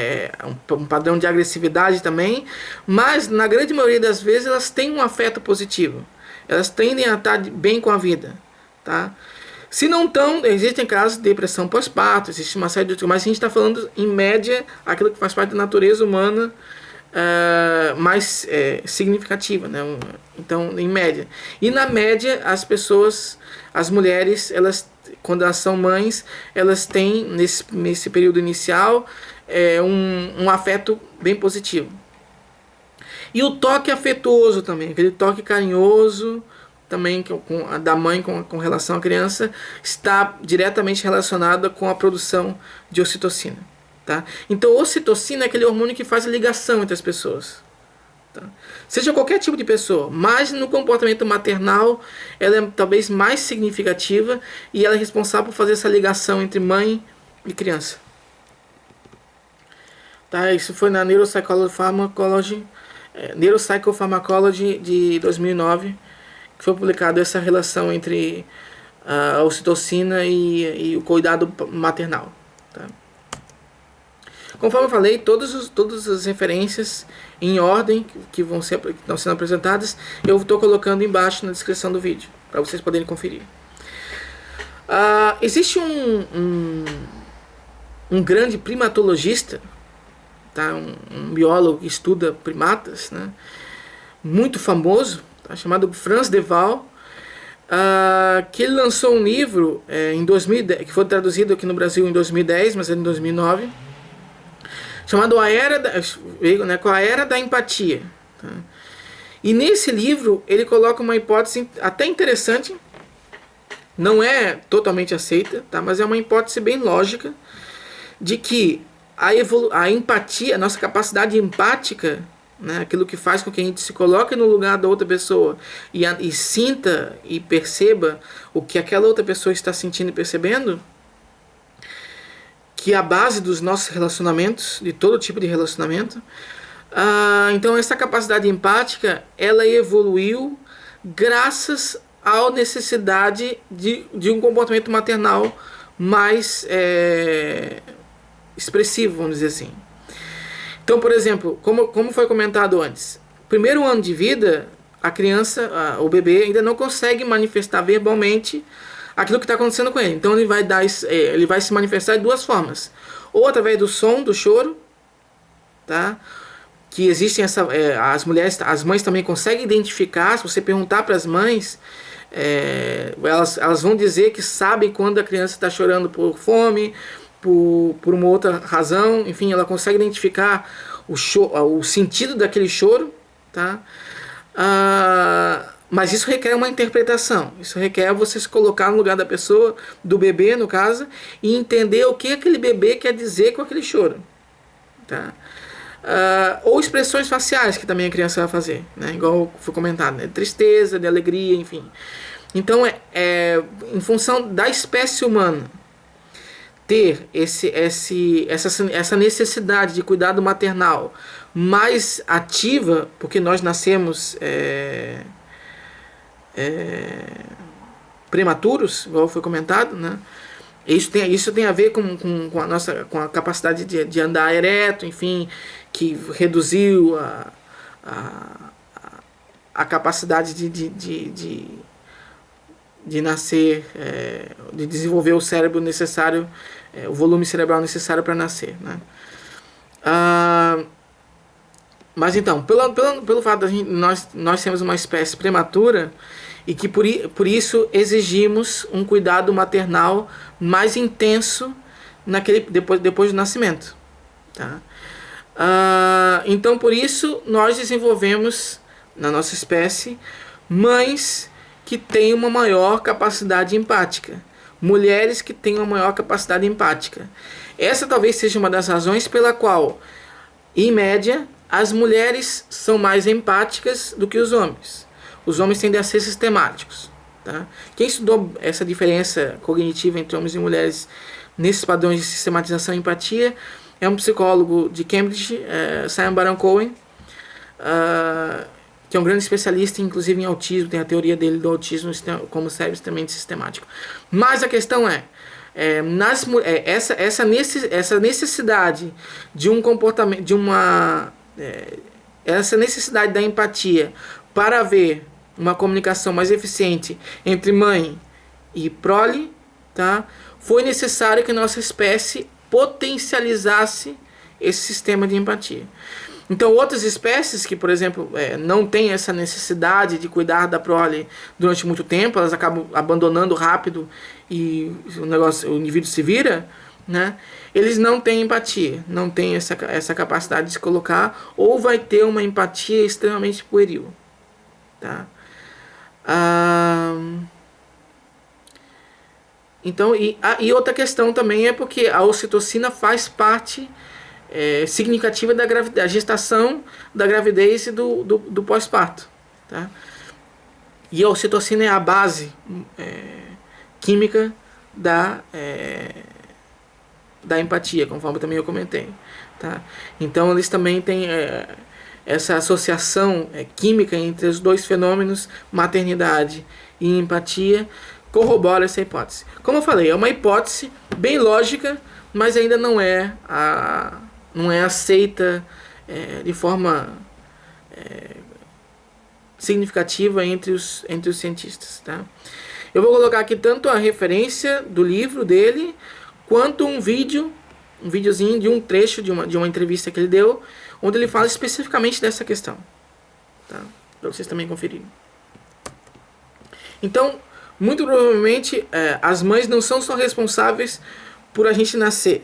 um padrão de agressividade também, mas, na grande maioria das vezes, elas têm um afeto positivo. Elas tendem a estar bem com a vida. Tá? Se não estão, existem casos de depressão pós-parto, existe uma série de outros, mas a gente está falando, em média, aquilo que faz parte da natureza humana, mais significativa, né? Então, em média. E na média, as mulheres, quando elas são mães, elas têm, nesse período inicial, um afeto bem positivo. E o toque afetuoso também, aquele toque carinhoso, também da mãe com relação à criança, está diretamente relacionado com a produção de ocitocina. Tá? Então, ocitocina é aquele hormônio que faz a ligação entre as pessoas. Tá? Seja qualquer tipo de pessoa, mas no comportamento maternal ela é talvez mais significativa e ela é responsável por fazer essa ligação entre mãe e criança. Tá? Isso foi na Neuropsychopharmacology de 2009, que foi publicado essa relação entre a ocitocina e o cuidado maternal. Tá? Conforme eu falei, todas as referências em ordem que estão sendo apresentadas, eu estou colocando embaixo na descrição do vídeo, para vocês poderem conferir. Existe um grande primatologista, tá? Um biólogo que estuda primatas, né? Muito famoso, tá? Chamado Frans de Waal, que ele lançou um livro em 2010, que foi traduzido aqui no Brasil em 2010, mas é em 2009, chamado A Era da Empatia. Tá? E nesse livro ele coloca uma hipótese até interessante, não é totalmente aceita, tá? Mas é uma hipótese bem lógica, de que a empatia, a nossa capacidade empática, né, aquilo que faz com que a gente se coloque no lugar da outra pessoa e sinta e perceba o que aquela outra pessoa está sentindo e percebendo, que é a base dos nossos relacionamentos, de todo tipo de relacionamento. Então essa capacidade empática, ela evoluiu graças à necessidade de um comportamento maternal mais expressivo, vamos dizer assim. Então, por exemplo, como foi comentado antes, primeiro ano de vida, a criança, o bebê, ainda não consegue manifestar verbalmente aquilo que está acontecendo com ele. Então ele vai se manifestar de duas formas: ou através do som do choro, tá? Que existem as mães também conseguem identificar. Se você perguntar para as mães, elas vão dizer que sabem quando a criança está chorando por fome, por uma outra razão. Enfim, ela consegue identificar o sentido daquele choro, tá? Mas isso requer uma interpretação. Isso requer você se colocar no lugar da pessoa, do bebê no caso, e entender o que aquele bebê quer dizer com aquele choro, tá? Ou expressões faciais que também a criança vai fazer, né? Igual foi comentado, né? Tristeza, de alegria, enfim. Então, em função da espécie humana ter essa necessidade de cuidado maternal mais ativa, porque nós nascemos prematuros, igual foi comentado, né? Isso tem a ver com a capacidade de andar ereto, enfim, que reduziu a, a capacidade de nascer, de desenvolver o cérebro necessário, o volume cerebral necessário para nascer, né? Mas então, pelo fato de nós temos uma espécie prematura e que por isso exigimos um cuidado maternal mais intenso depois do nascimento, tá? Então por isso nós desenvolvemos na nossa espécie mães que têm uma maior capacidade empática, mulheres que têm uma maior capacidade empática. Essa talvez seja uma das razões pela qual, em média, as mulheres são mais empáticas do que os homens. Os homens tendem a ser sistemáticos, tá? Quem estudou essa diferença cognitiva entre homens e mulheres nesses padrões de sistematização e empatia é um psicólogo de Cambridge, Simon Baron-Cohen, que é um grande especialista, inclusive em autismo, tem a teoria dele do autismo como cérebro extremamente sistemático. Mas a questão essa necessidade de um comportamento, essa necessidade da empatia para haver uma comunicação mais eficiente entre mãe e prole, tá? Foi necessário que a nossa espécie potencializasse esse sistema de empatia. Então outras espécies que, por exemplo, não têm essa necessidade de cuidar da prole durante muito tempo, elas acabam abandonando rápido e o indivíduo se vira, né? Eles não têm empatia, não têm essa capacidade de se colocar, ou vai ter uma empatia extremamente pueril, tá? Então, e outra questão também é porque a ocitocina faz parte significativa da gestação, da gravidez e do pós-parto, tá? E a ocitocina é a base química da empatia, conforme também eu comentei, tá? Então eles também têm essa associação química entre os dois fenômenos, maternidade e empatia, corrobora essa hipótese. Como eu falei, é uma hipótese bem lógica, mas ainda não é aceita de forma significativa entre os cientistas, tá? Eu vou colocar aqui tanto a referência do livro dele, quanto um videozinho de um trecho de uma entrevista que ele deu, onde ele fala especificamente dessa questão, tá? Para vocês também conferirem. Então, muito provavelmente, as mães não são só responsáveis por a gente nascer,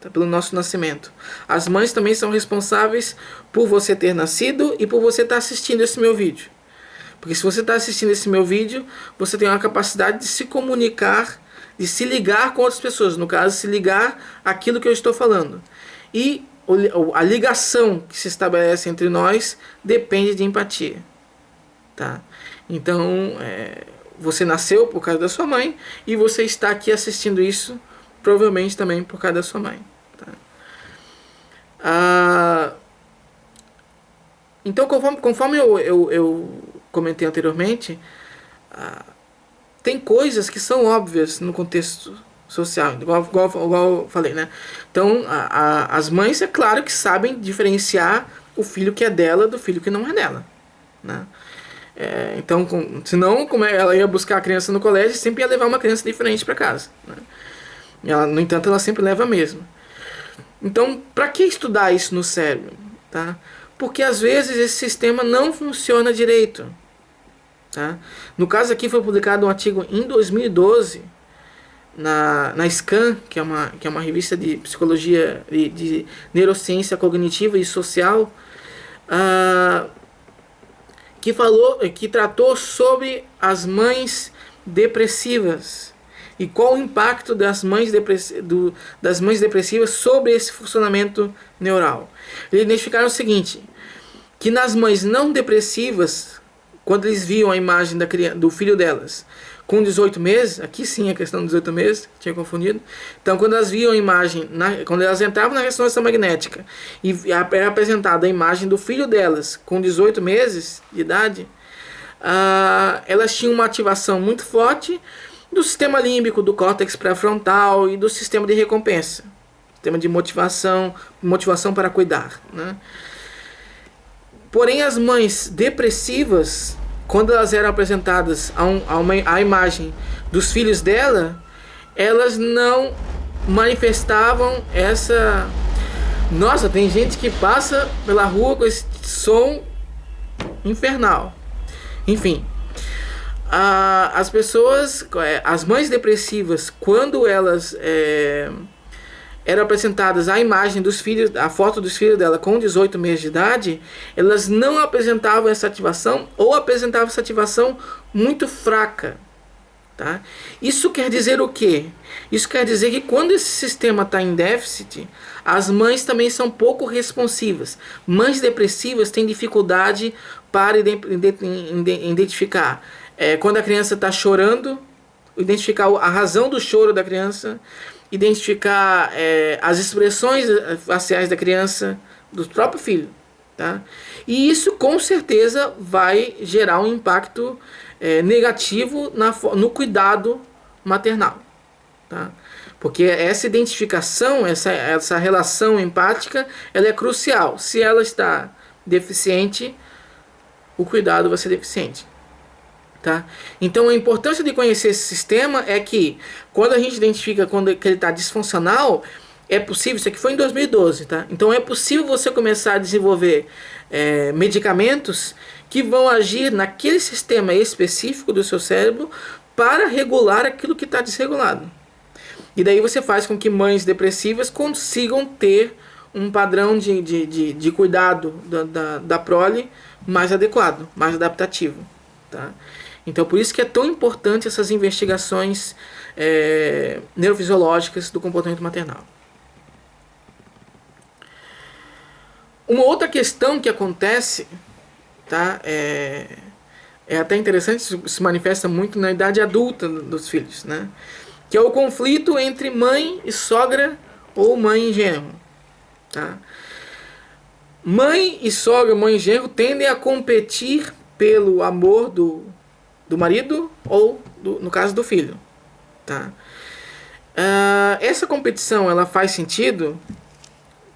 tá? Pelo nosso nascimento. As mães também são responsáveis por você ter nascido e por você estar assistindo esse meu vídeo. Porque se você está assistindo esse meu vídeo, você tem uma capacidade de se comunicar, de se ligar com outras pessoas. No caso, se ligar àquilo que eu estou falando. E a ligação que se estabelece entre nós depende de empatia, tá? Então, você nasceu por causa da sua mãe e você está aqui assistindo isso provavelmente também por causa da sua mãe, tá? Então, conforme eu comentei anteriormente, tem coisas que são óbvias no contexto social, igual eu falei, né? Então, as mães, é claro que sabem diferenciar o filho que é dela do filho que não é dela, né? Então, senão, como ela ia buscar a criança no colégio, sempre ia levar uma criança diferente para casa, né? No entanto, ela sempre leva a mesma. Então, para que estudar isso no cérebro, tá? Porque às vezes esse sistema não funciona direito, tá? No caso aqui foi publicado um artigo em 2012 na SCAN, que é uma revista de psicologia, de neurociência cognitiva e social, que tratou sobre as mães depressivas e qual o impacto das mães depressivas sobre esse funcionamento neural. Eles identificaram o seguinte, que nas mães não depressivas, quando eles viam a imagem do filho delas com 18 meses, aqui sim a questão dos 18 meses, tinha confundido. Então, quando elas viam a imagem, quando elas entravam na ressonância magnética e era apresentada a imagem do filho delas com 18 meses de idade, elas tinham uma ativação muito forte do sistema límbico, do córtex pré-frontal e do sistema de recompensa, sistema de motivação para cuidar, né? Porém, as mães depressivas, quando elas eram apresentadas à imagem dos filhos dela, elas não manifestavam essa... Nossa, tem gente que passa pela rua com esse som infernal. Enfim, as pessoas, as mães depressivas, quando elas eram apresentadas a imagem dos filhos, a foto dos filhos dela com 18 meses de idade, elas não apresentavam essa ativação ou apresentavam essa ativação muito fraca. Tá? Isso quer dizer o quê? Isso quer dizer que quando esse sistema está em déficit, as mães também são pouco responsivas. Mães depressivas têm dificuldade para identificar quando a criança está chorando, identificar a razão do choro da criança, identificar as expressões faciais da criança, do próprio filho. Tá? E isso com certeza vai gerar um impacto negativo no cuidado maternal. Tá? Porque essa identificação, essa relação empática, ela é crucial. Se ela está deficiente, o cuidado vai ser deficiente. Tá? Então a importância de conhecer esse sistema é que quando a gente identifica que ele está disfuncional, é possível, isso aqui foi em 2012, tá? Então é possível você começar a desenvolver medicamentos que vão agir naquele sistema específico do seu cérebro para regular aquilo que está desregulado. E daí você faz com que mães depressivas consigam ter um padrão de cuidado da prole mais adequado, mais adaptativo. Tá? Então por isso que é tão importante essas investigações neurofisiológicas do comportamento maternal. Uma outra questão que acontece, tá, é até interessante, se manifesta muito na idade adulta dos filhos, né, que é o conflito entre mãe e sogra ou mãe e genro. Tá? Mãe e sogra, mãe e genro tendem a competir pelo amor do marido ou, no caso, do filho. Tá? Essa competição ela faz sentido?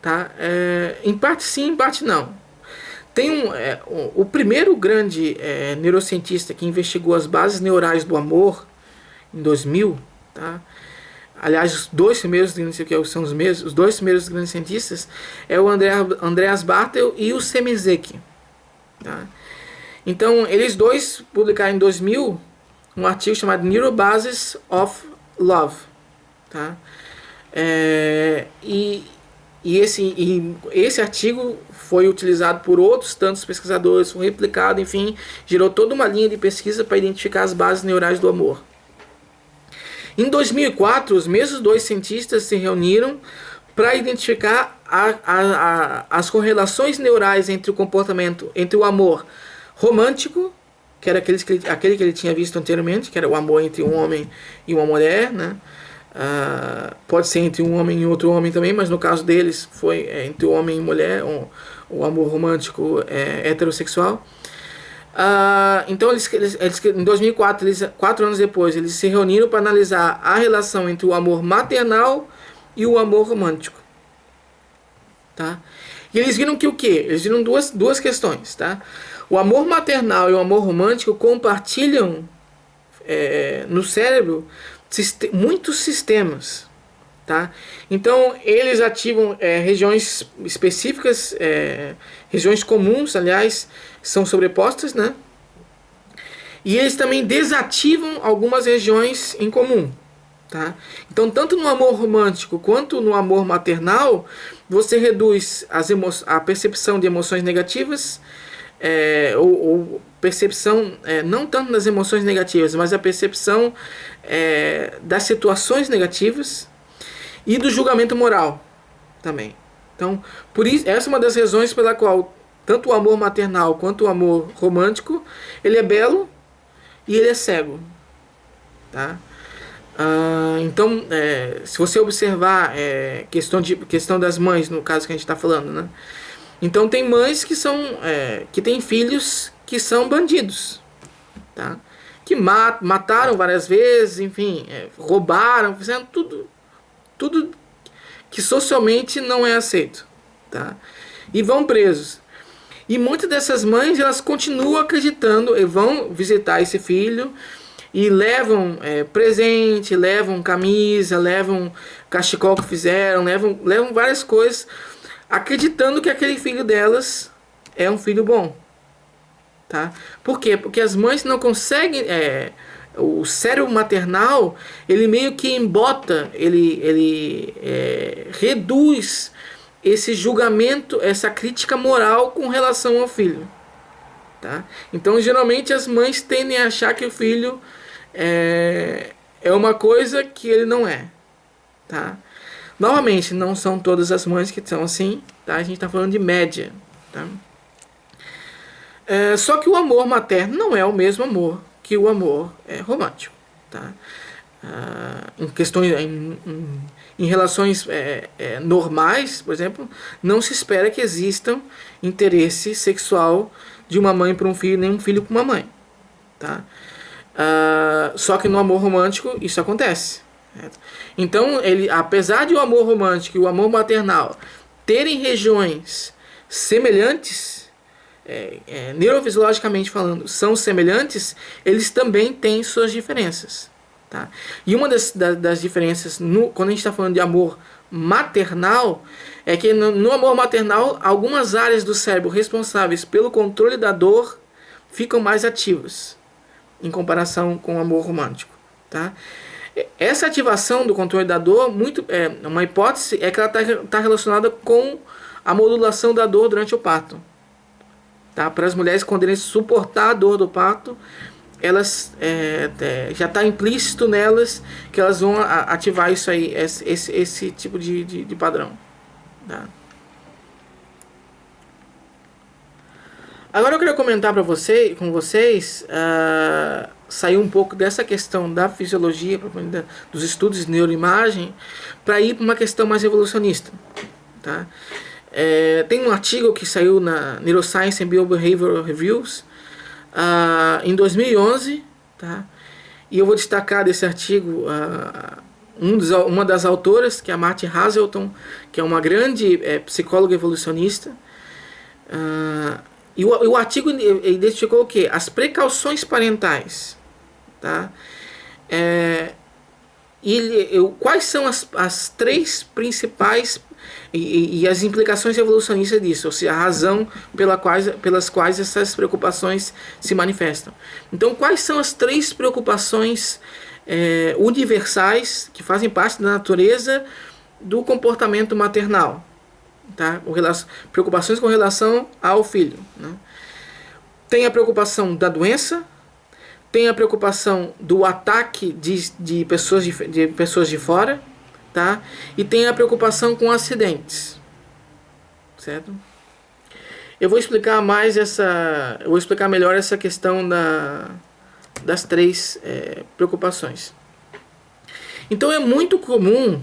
Tá? Em parte sim, em parte não. Tem o primeiro grande neurocientista que investigou as bases neurais do amor em 2000, tá? Aliás, os dois primeiros, não sei o que são os dois primeiros grandes cientistas é o Andreas Bartel e o Semizek. Tá? Então, eles dois publicaram em 2000 um artigo chamado Neurobases of Love. Tá? E esse artigo foi utilizado por outros tantos pesquisadores, foi replicado, enfim, gerou toda uma linha de pesquisa para identificar as bases neurais do amor. Em 2004, os mesmos dois cientistas se reuniram para identificar as correlações neurais entre o comportamento, entre o amor romântico, que era aquele que ele tinha visto anteriormente, que era o amor entre um homem e uma mulher, né? Pode ser entre um homem e outro homem também, mas no caso deles foi entre homem e mulher, o amor romântico heterossexual. Então eles em 2004, 4 anos depois, eles se reuniram para analisar a relação entre o amor maternal e o amor romântico. Tá? E eles viram que o quê? Eles viram duas questões. Tá? O amor maternal e o amor romântico compartilham no cérebro muitos sistemas. Tá? Então eles ativam regiões específicas, regiões comuns, aliás, são sobrepostas, né? E eles também desativam algumas regiões em comum. Tá? Então, tanto no amor romântico quanto no amor maternal, você reduz a percepção de emoções negativas, ou percepção, não tanto das emoções negativas, mas a percepção das situações negativas e do julgamento moral também. Então, por isso, essa é uma das razões pela qual tanto o amor maternal quanto o amor romântico, ele é belo e ele é cego. Tá? Então, se você observar questão das mães, no caso que a gente está falando, né? Então tem mães que têm filhos que são bandidos, tá? Que mataram várias vezes, enfim, roubaram, fizeram tudo que socialmente não é aceito, tá? E vão presos. E muitas dessas mães, elas continuam acreditando e vão visitar esse filho e levam presente, levam camisa, levam cachecol que fizeram, levam várias coisas, acreditando que aquele filho delas é um filho bom, tá? Por quê? Porque as mães não conseguem... o cérebro maternal, ele meio que embota, ele reduz esse julgamento, essa crítica moral com relação ao filho, tá? Então, geralmente, as mães tendem a achar que o filho é uma coisa que ele não é, tá? Novamente, não são todas as mães que são assim, tá? A gente está falando de média, tá? Só que o amor materno não é o mesmo amor que o amor romântico, tá? Em questões, em relações normais, por exemplo, não se espera que exista interesse sexual de uma mãe para um filho, nem um filho para uma mãe, tá? Só que no amor romântico isso acontece, certo? Então, apesar de o amor romântico e o amor maternal terem regiões semelhantes, neurofisiologicamente falando, são semelhantes, eles também têm suas diferenças, tá? E uma das diferenças, quando a gente está falando de amor maternal, é que no amor maternal, algumas áreas do cérebro responsáveis pelo controle da dor ficam mais ativas, em comparação com o amor romântico, tá? Essa ativação do controle da dor, uma hipótese é que ela está relacionada com a modulação da dor durante o parto. Tá? Para as mulheres poderem suportar a dor do parto, elas já está implícito nelas que elas vão ativar isso aí, esse tipo de padrão. Tá? Agora eu queria comentar com vocês, sair um pouco dessa questão da fisiologia, dos estudos de neuroimagem, para ir para uma questão mais evolucionista. Tá? Tem um artigo que saiu na Neuroscience and Biobehavioral Reviews em 2011, tá? E eu vou destacar desse artigo uma das autoras, que é a Marty Haselton, que é uma grande psicóloga evolucionista. E o artigo identificou o quê? As precauções parentais, tá? Quais são as três principais e as implicações evolucionistas disso, ou seja, a razão pelas quais essas preocupações se manifestam. Então, quais são as três preocupações universais que fazem parte da natureza do comportamento maternal? Tá? Preocupações com relação ao filho, né? Tem a preocupação da doença, tem a preocupação do ataque de pessoas de fora, tá? E tem a preocupação com acidentes, certo? Eu vou explicar melhor essa questão das três preocupações. Então é muito comum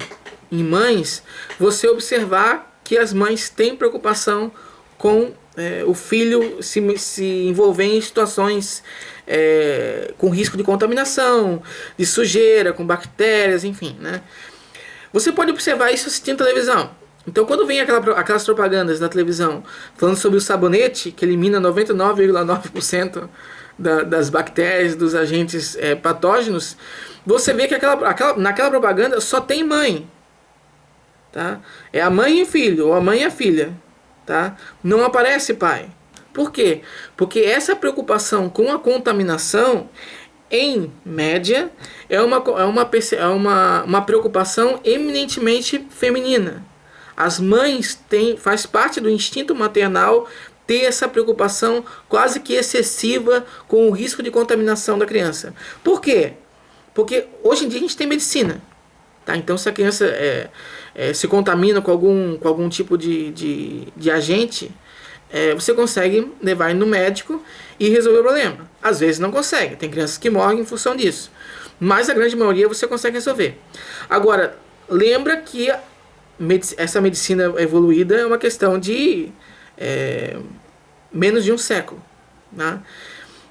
em mães você observar que as mães têm preocupação com o filho se envolver em situações com risco de contaminação, de sujeira, com bactérias, enfim, né? Você pode observar isso assistindo televisão. Então, quando vem aquelas propagandas na televisão falando sobre o sabonete que elimina 99,9% das bactérias, dos agentes patógenos, você vê que naquela propaganda só tem mãe. Tá? É a mãe e o filho, ou a mãe e a filha. Tá? Não aparece pai. Por quê? Porque essa preocupação com a contaminação, em média, é uma preocupação eminentemente feminina. As mães faz parte do instinto maternal ter essa preocupação quase que excessiva com o risco de contaminação da criança. Por quê? Porque hoje em dia a gente tem medicina. Tá? Então, se a criança se contamina com algum tipo de agente, você consegue levar ele no médico e resolver o problema. Às vezes não consegue, tem crianças que morrem em função disso, mas a grande maioria você consegue resolver. Agora, lembra que essa medicina evoluída é uma questão de menos de um século, né?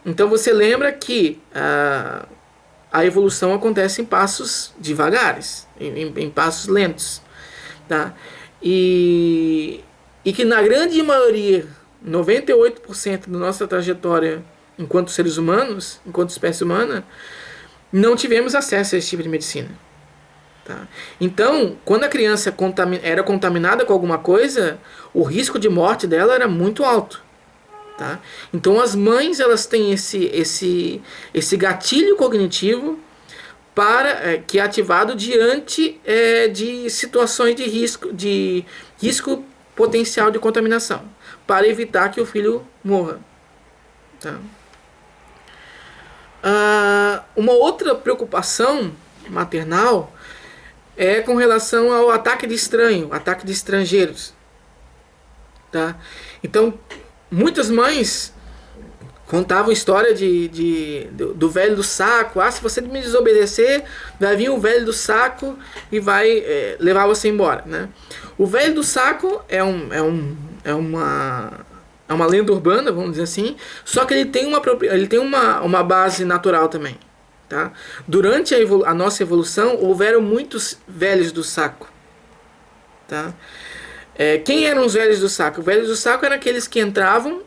Então você lembra que a evolução acontece em passos devagares, em passos lentos. tá? E que na grande maioria, 98% da nossa trajetória enquanto seres humanos, enquanto espécie humana, não tivemos acesso a esse tipo de medicina. Tá? Então, quando a criança era contaminada com alguma coisa, o risco de morte dela era muito alto. Tá? Então, as mães elas têm esse gatilho cognitivo que é ativado diante de situações de risco potencial de contaminação, para evitar que o filho morra. Tá? Uma outra preocupação maternal é com relação ao ataque de estranho, ataque de estrangeiros. Tá? Então, muitas mães contavam a história do velho do saco. Se você me desobedecer, vai vir o velho do saco e vai levar você embora. Né? O velho do saco é uma lenda urbana, vamos dizer assim, só que ele tem uma base natural também. Tá? Durante a nossa evolução, houveram muitos velhos do saco. Tá? Quem eram os velhos do saco? Os velhos do saco eram aqueles que entravam,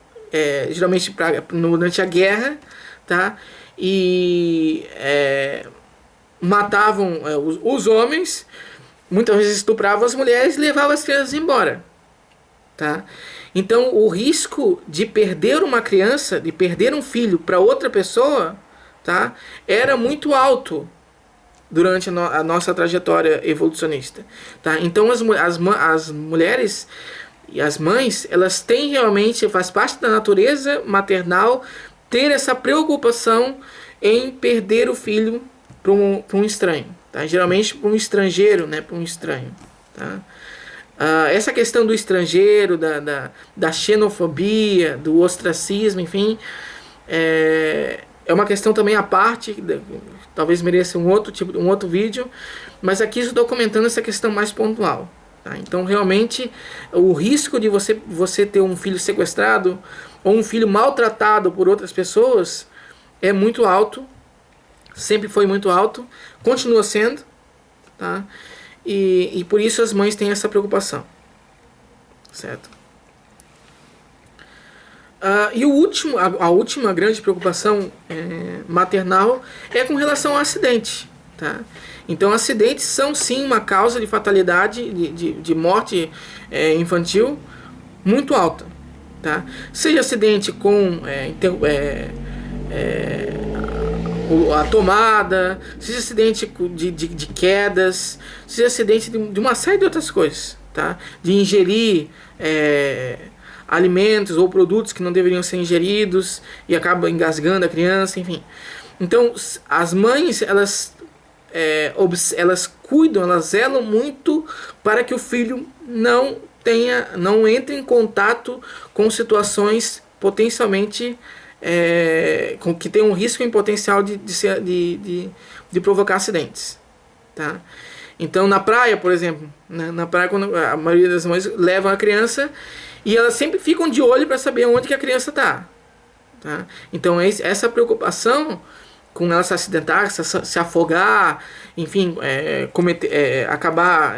geralmente durante a guerra, tá? E matavam os homens, muitas vezes estupravam as mulheres e levavam as crianças embora. Tá? Então, o risco de perder uma criança, de perder um filho para outra pessoa, tá? Era muito alto durante a nossa trajetória evolucionista. Tá? Então, as mulheres e as mães, elas têm realmente, faz parte da natureza maternal, ter essa preocupação em perder o filho para um estranho. Tá? Geralmente para um estrangeiro, né? Para um estranho. Tá? Essa questão do estrangeiro, da xenofobia, do ostracismo, enfim, é uma questão também à parte, talvez mereça um outro vídeo, mas aqui estou comentando essa questão mais pontual. Tá? Então, realmente, o risco de você ter um filho sequestrado ou um filho maltratado por outras pessoas é muito alto, sempre foi muito alto, continua sendo, tá? E por isso as mães têm essa preocupação, certo? E a última grande preocupação maternal é com relação ao acidente. Tá? Então, acidentes são sim uma causa de fatalidade, de morte infantil muito alta. Tá? Seja acidente com a tomada, seja acidente de quedas, seja acidente de uma série de outras coisas. Tá? De ingerir alimentos ou produtos que não deveriam ser ingeridos e acaba engasgando a criança, enfim. Então, as mães, elas cuidam, elas zelam muito para que o filho não entre em contato com situações potencialmente que tem um risco em potencial de provocar acidentes. Tá? Então, na praia, por exemplo, na praia, quando a maioria das mães levam a criança e elas sempre ficam de olho para saber onde que a criança está. Tá? Então, essa preocupação com ela se acidentar, se afogar, enfim, acabar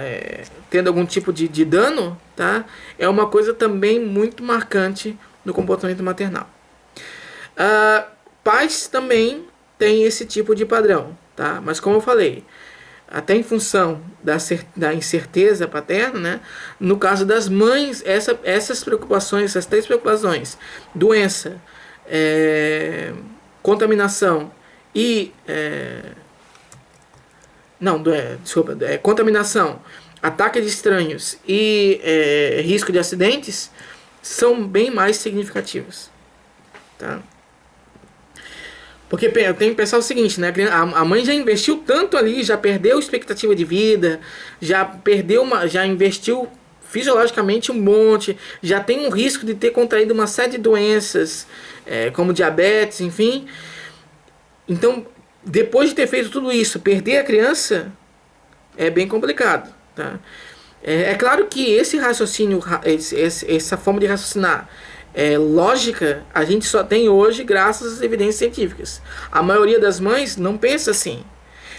tendo algum tipo de dano, tá? É uma coisa também muito marcante no comportamento maternal. Pais também têm esse tipo de padrão, tá? Mas como eu falei, até em função da incerteza paterna, né? No caso das mães, essas preocupações, essas 3 preocupações, doença, contaminação e contaminação, ataque de estranhos e risco de acidentes são bem mais significativos, tá? Porque eu tenho que pensar o seguinte, né? A mãe já investiu tanto ali, já perdeu expectativa de vida, já investiu fisiologicamente um monte, já tem um risco de ter contraído uma série de doenças, como diabetes, enfim. Então, depois de ter feito tudo isso, perder a criança é bem complicado. Tá? É claro que esse raciocínio, essa forma de raciocinar lógica, a gente só tem hoje graças às evidências científicas. A maioria das mães não pensa assim.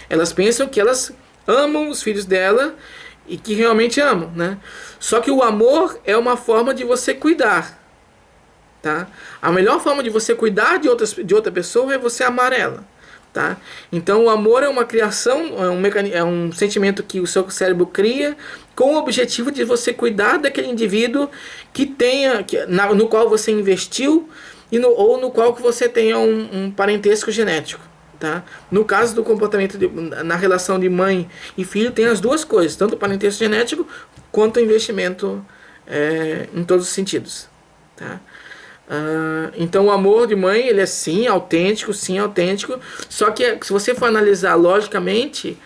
Elas pensam que elas amam os filhos dela e que realmente amam, né? Só que o amor é uma forma de você cuidar, tá? A melhor forma de você cuidar de outra pessoa é você amar ela, tá? Então o amor é uma criação, é um sentimento que o seu cérebro cria com o objetivo de você cuidar daquele indivíduo que tenha, no qual você investiu ou no qual que você tenha um parentesco genético. Tá? No caso do comportamento na relação de mãe e filho, tem as duas coisas, tanto o parentesco genético quanto o investimento em todos os sentidos. Tá? Então o amor de mãe, ele é sim autêntico, só que se você for analisar logicamente,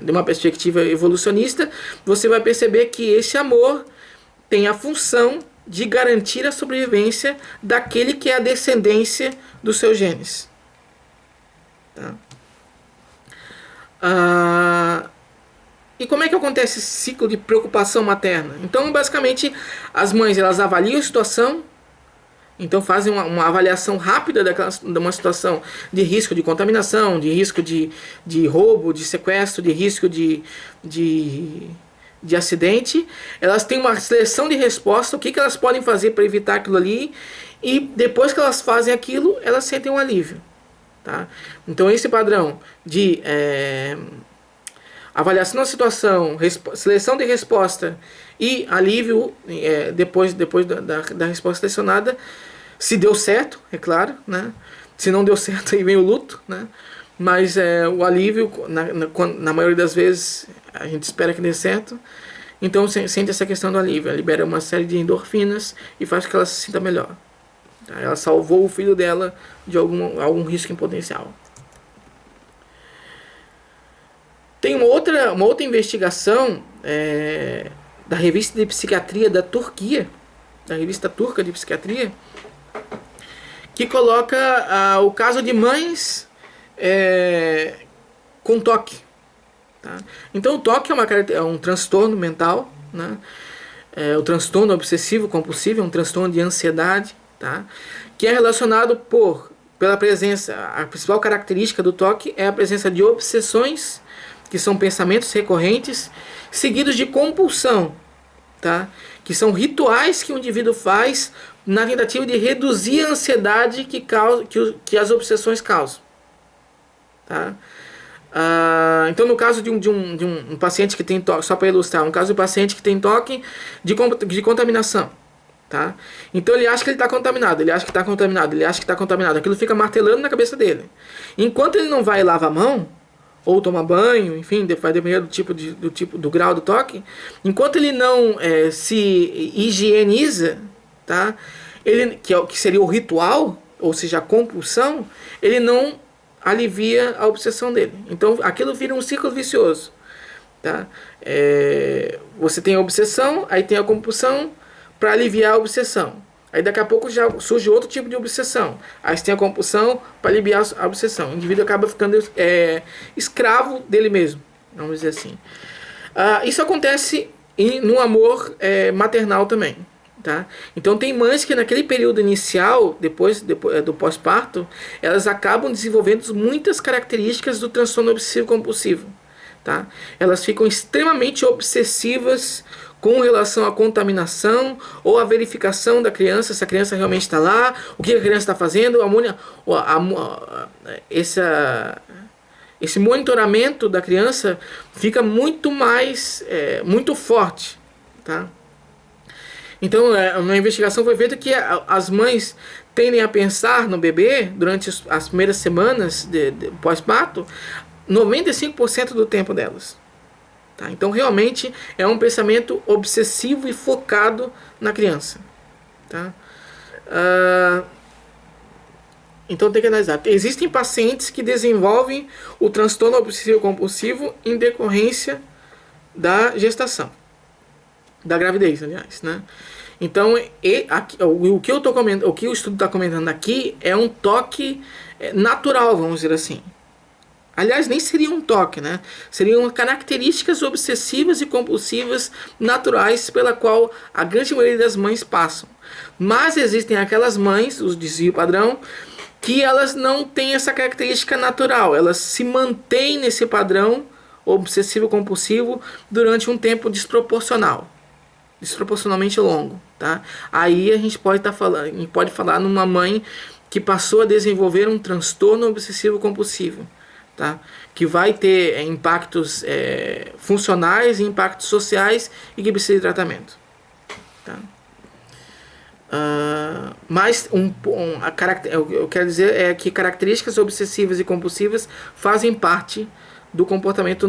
de uma perspectiva evolucionista, você vai perceber que esse amor tem a função de garantir a sobrevivência daquele que é a descendência dos seus genes. Tá? E como é que acontece esse ciclo de preocupação materna? Então, basicamente, as mães elas avaliam a situação, então fazem uma avaliação rápida de uma situação de risco de contaminação, de risco de roubo, de sequestro, de risco de acidente. Elas têm uma seleção de resposta, o que elas podem fazer para evitar aquilo ali, e depois que elas fazem aquilo, elas sentem um alívio. Tá? Então esse padrão de avaliação da situação, seleção de resposta e alívio depois da resposta selecionada, se deu certo, é claro, né? Se não deu certo, aí vem o luto, né? Mas o alívio, na maioria das vezes, a gente espera que dê certo. Então sente essa questão do alívio, ela libera uma série de endorfinas e faz com que ela se sinta melhor. Ela salvou o filho dela de algum risco em potencial. Tem uma outra investigação da revista de psiquiatria da Turquia, da revista turca de psiquiatria, que coloca o caso de mães com TOC. Tá? Então o TOC é um transtorno mental, né? O transtorno obsessivo compulsivo é um transtorno de ansiedade. Tá? Que é relacionado pela presença, a principal característica do TOC é a presença de obsessões, que são pensamentos recorrentes, seguidos de compulsão, tá? Que são rituais que o indivíduo faz na tentativa de reduzir a ansiedade que as obsessões causam. Tá? Então, no caso de um paciente que tem TOC, só para ilustrar, um caso de um paciente que tem TOC de contaminação. Tá? Então ele acha que ele está contaminado, aquilo fica martelando na cabeça dele. Enquanto ele não vai e lava a mão, ou toma banho, enfim, vai depender do grau do TOC, enquanto ele não se higieniza, tá? Que seria o ritual, ou seja, a compulsão, ele não alivia a obsessão dele. Então aquilo vira um ciclo vicioso. Tá? Você tem a obsessão, aí tem a compulsão, para aliviar a obsessão. Aí daqui a pouco já surge outro tipo de obsessão. Aí você tem a compulsão para aliviar a obsessão. O indivíduo acaba ficando escravo dele mesmo, vamos dizer assim. Isso acontece no amor maternal também. Tá? Então tem mães que naquele período inicial, depois do pós-parto, elas acabam desenvolvendo muitas características do transtorno obsessivo compulsivo. Tá? Elas ficam extremamente obsessivas com relação à contaminação ou à verificação da criança, se a criança realmente está lá, o que a criança está fazendo, esse monitoramento da criança fica muito muito forte. Tá? Então, uma investigação foi feita que as mães tendem a pensar no bebê durante as primeiras semanas de pós-parto 95% do tempo delas. Tá? Então, realmente, é um pensamento obsessivo e focado na criança. Tá? Então, tem que analisar. Existem pacientes que desenvolvem o transtorno obsessivo compulsivo em decorrência da gestação. Da gravidez, aliás. Né? Então, o que o estudo está comentando aqui é um toque natural, vamos dizer assim. Aliás, nem seria um toque, né? Seriam características obsessivas e compulsivas naturais pela qual a grande maioria das mães passam. Mas existem aquelas mães, os desvio padrão, que elas não têm essa característica natural. Elas se mantêm nesse padrão obsessivo compulsivo durante um tempo desproporcionalmente longo, tá? Aí a gente pode falar numa mãe que passou a desenvolver um transtorno obsessivo compulsivo, tá? Que vai ter impactos funcionais e impactos sociais e que precisa de tratamento, tá? Mas eu quero dizer que características obsessivas e compulsivas fazem parte do comportamento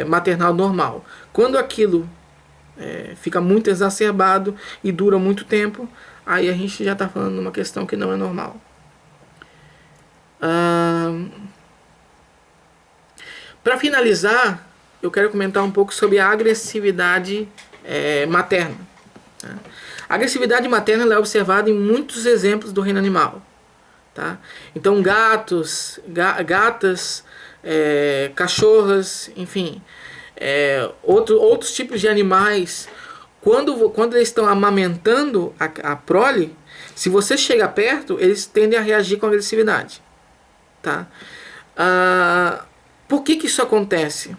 maternal normal. Quando aquilo fica muito exacerbado e dura muito tempo, aí a gente já está falando de uma questão que não é normal. Para finalizar, eu quero comentar um pouco sobre a agressividade materna. Tá? A agressividade materna é observada em muitos exemplos do reino animal. Tá? Então, gatos, gatas, cachorras, enfim, outros tipos de animais, quando eles estão amamentando a prole, se você chega perto, eles tendem a reagir com agressividade. Tá? Por que isso acontece?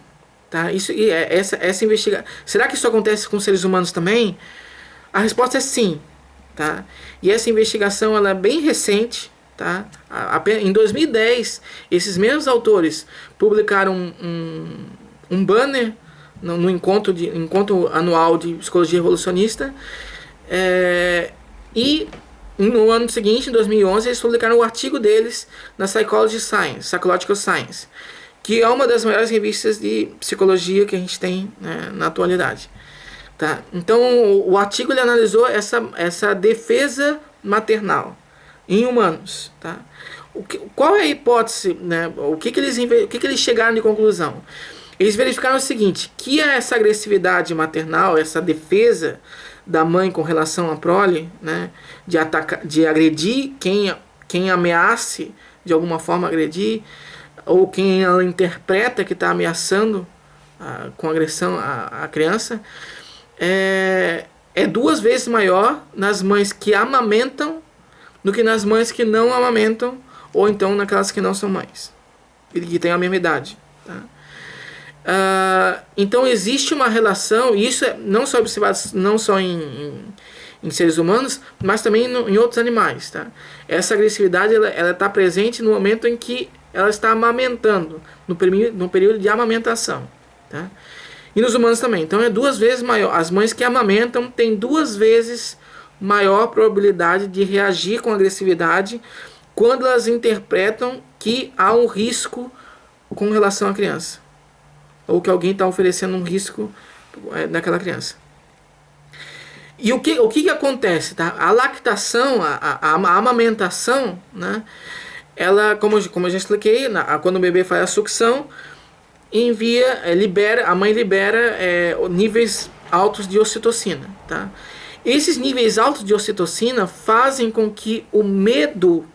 Tá? Essa investigação. Será que isso acontece com seres humanos também? A resposta é sim. Tá? E essa investigação ela é bem recente. Tá? Em 2010, esses mesmos autores publicaram um banner no encontro anual de psicologia evolucionista, e no ano seguinte, em 2011, eles publicaram o artigo deles na Psychological Science, que é uma das maiores revistas de psicologia que a gente tem, né, na atualidade. Tá? Então, o artigo ele analisou essa defesa maternal em humanos. Tá? Qual é a hipótese? Né? O que eles chegaram de conclusão? Eles verificaram o seguinte, que essa agressividade maternal, essa defesa da mãe com relação à prole, né, de agredir quem ameace, de alguma forma agredir, ou quem ela interpreta que está ameaçando com agressão a criança, é 2 vezes maior nas mães que amamentam do que nas mães que não amamentam, ou então naquelas que não são mães, e que têm a mesma idade. Tá? Então existe uma relação, e isso não só observado não só em seres humanos, mas também em outros animais. Tá? Essa agressividade ela está presente no momento em que ela está amamentando, no período de amamentação. Tá? E nos humanos também. Então é 2 vezes maior. As mães que amamentam têm 2 vezes maior probabilidade de reagir com agressividade quando elas interpretam que há um risco com relação à criança, ou que alguém está oferecendo um risco naquela criança. E o que acontece? Tá? A lactação, a amamentação, né, ela, como eu já expliquei, quando o bebê faz a sucção, a mãe libera níveis altos de ocitocina. Tá? Esses níveis altos de ocitocina fazem com que o medo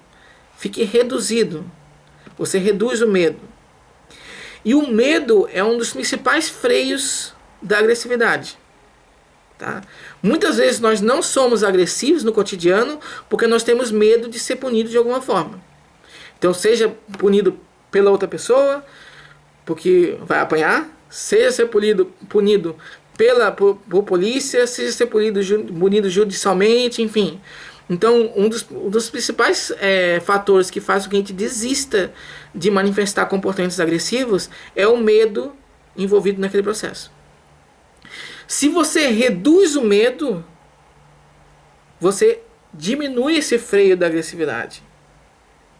fique reduzido. Você reduz o medo. E o medo é um dos principais freios da agressividade. Tá? Muitas vezes nós não somos agressivos no cotidiano porque nós temos medo de ser punido de alguma forma. Então, seja punido pela outra pessoa, porque vai apanhar, seja ser punido por polícia, seja ser punido judicialmente, enfim. Então, um dos principais fatores que faz com que a gente desista de manifestar comportamentos agressivos é o medo envolvido naquele processo. Se você reduz o medo, você diminui esse freio da agressividade.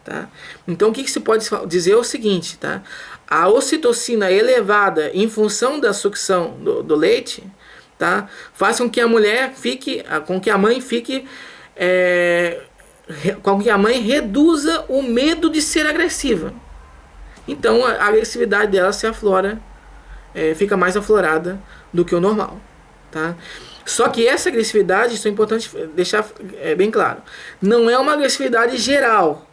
Tá? Então, o que se pode dizer é o seguinte, tá? A ocitocina elevada em função da sucção do leite, tá? Faz com que a mãe fique com que a mãe reduza o medo de ser agressiva. Então a agressividade dela se aflora, fica mais aflorada do que o normal. Tá? Só que essa agressividade, isso é importante deixar bem claro, não é uma agressividade geral.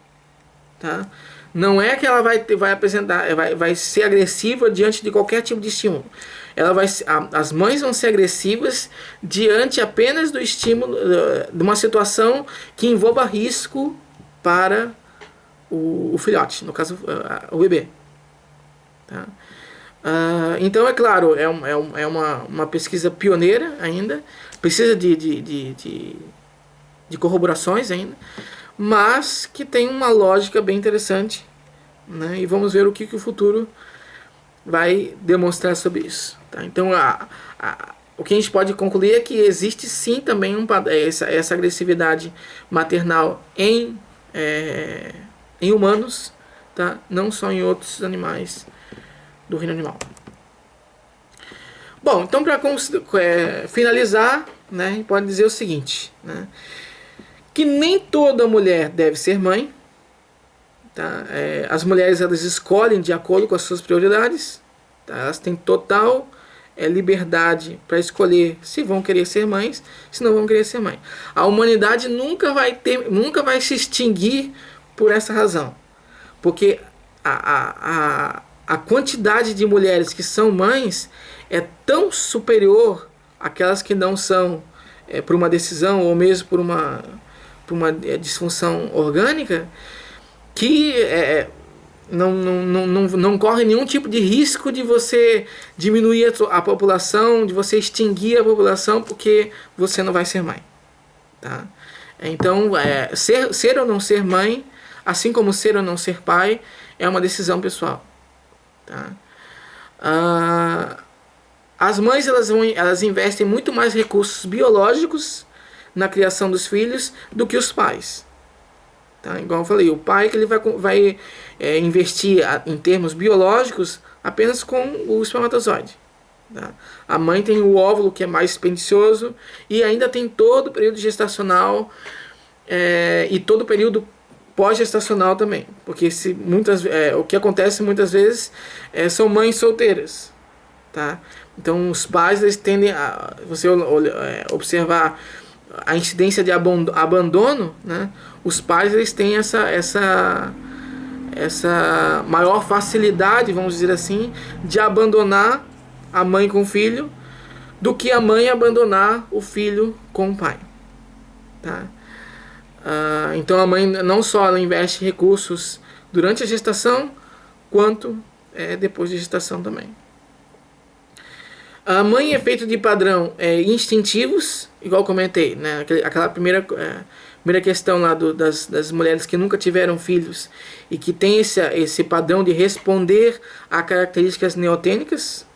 Tá? Não é que ela vai ser agressiva diante de qualquer tipo de estímulo. As mães vão ser agressivas diante apenas do estímulo, de uma situação que envolva risco para o filhote, no caso o bebê. Tá? Então, é claro, é uma pesquisa pioneira ainda, precisa de corroborações ainda, mas que tem uma lógica bem interessante, né? E vamos ver o que o futuro vai demonstrar sobre isso. Tá? Então, o que a gente pode concluir é que existe sim também essa agressividade maternal em humanos, tá? Não só em outros animais do reino animal. Bom, então para finalizar, né, pode dizer o seguinte, né, que nem toda mulher deve ser mãe. Tá? As mulheres, elas escolhem de acordo com as suas prioridades, tá? Elas têm total liberdade para escolher se vão querer ser mães, se não vão querer ser mãe. A humanidade nunca vai se extinguir por essa razão, porque a quantidade de mulheres que são mães é tão superior àquelas que não são, por uma decisão ou mesmo por uma disfunção orgânica, que não corre nenhum tipo de risco de você diminuir a população, de você extinguir a população porque você não vai ser mãe. Tá? Então, ser ou não ser mãe, assim como ser ou não ser pai, é uma decisão pessoal. Tá? As mães, elas investem muito mais recursos biológicos na criação dos filhos do que os pais. Tá? Igual eu falei, o pai que ele vai investir em termos biológicos apenas com o espermatozoide. Tá? A mãe tem o óvulo, que é mais dispendicioso, e ainda tem todo o período gestacional e todo o período pós-gestacional também. Porque o que acontece muitas vezes são mães solteiras. Tá? Então os pais, eles tendem a você observar a incidência de abandono, né? Os pais, eles têm essa maior facilidade, vamos dizer assim, de abandonar a mãe com o filho do que a mãe abandonar o filho com o pai. Tá? Então a mãe não só ela investe recursos durante a gestação, quanto depois da gestação também. A mãe é feita de padrão instintivos, igual comentei, né? Aquela primeira questão lá das mulheres que nunca tiveram filhos e que tem esse padrão de responder a características neotênicas,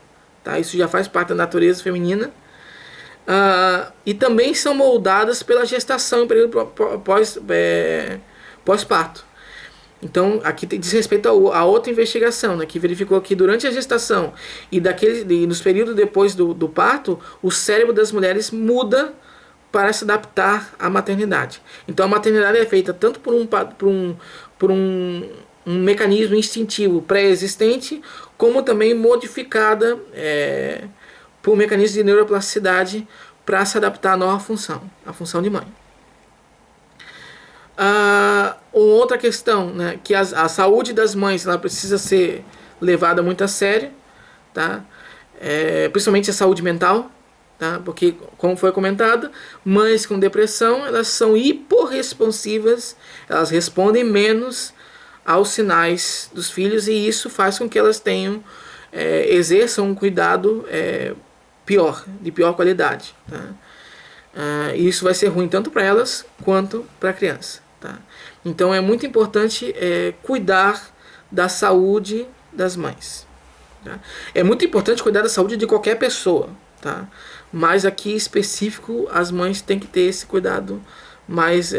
tá? Isso já faz parte da natureza feminina. E também são moldadas pela gestação em período pós-parto. Então, aqui diz respeito a outra investigação, né, que verificou que durante a gestação e nos períodos depois do parto, o cérebro das mulheres muda para se adaptar à maternidade. Então, a maternidade é feita tanto por um mecanismo instintivo pré-existente, como também modificada por um mecanismo de neuroplasticidade para se adaptar à nova função, a função de mãe. Outra questão, né, que a saúde das mães, ela precisa ser levada muito a sério, tá? Principalmente a saúde mental, tá? Porque, como foi comentado, mães com depressão, elas são hiporresponsivas, elas respondem menos aos sinais dos filhos, e isso faz com que elas exerçam um cuidado de pior qualidade, tá? Isso vai ser ruim tanto para elas quanto para a criança. Tá? Então é muito importante cuidar da saúde das mães. Tá? É muito importante cuidar da saúde de qualquer pessoa. Tá? Mas aqui específico, as mães têm que ter esse cuidado mais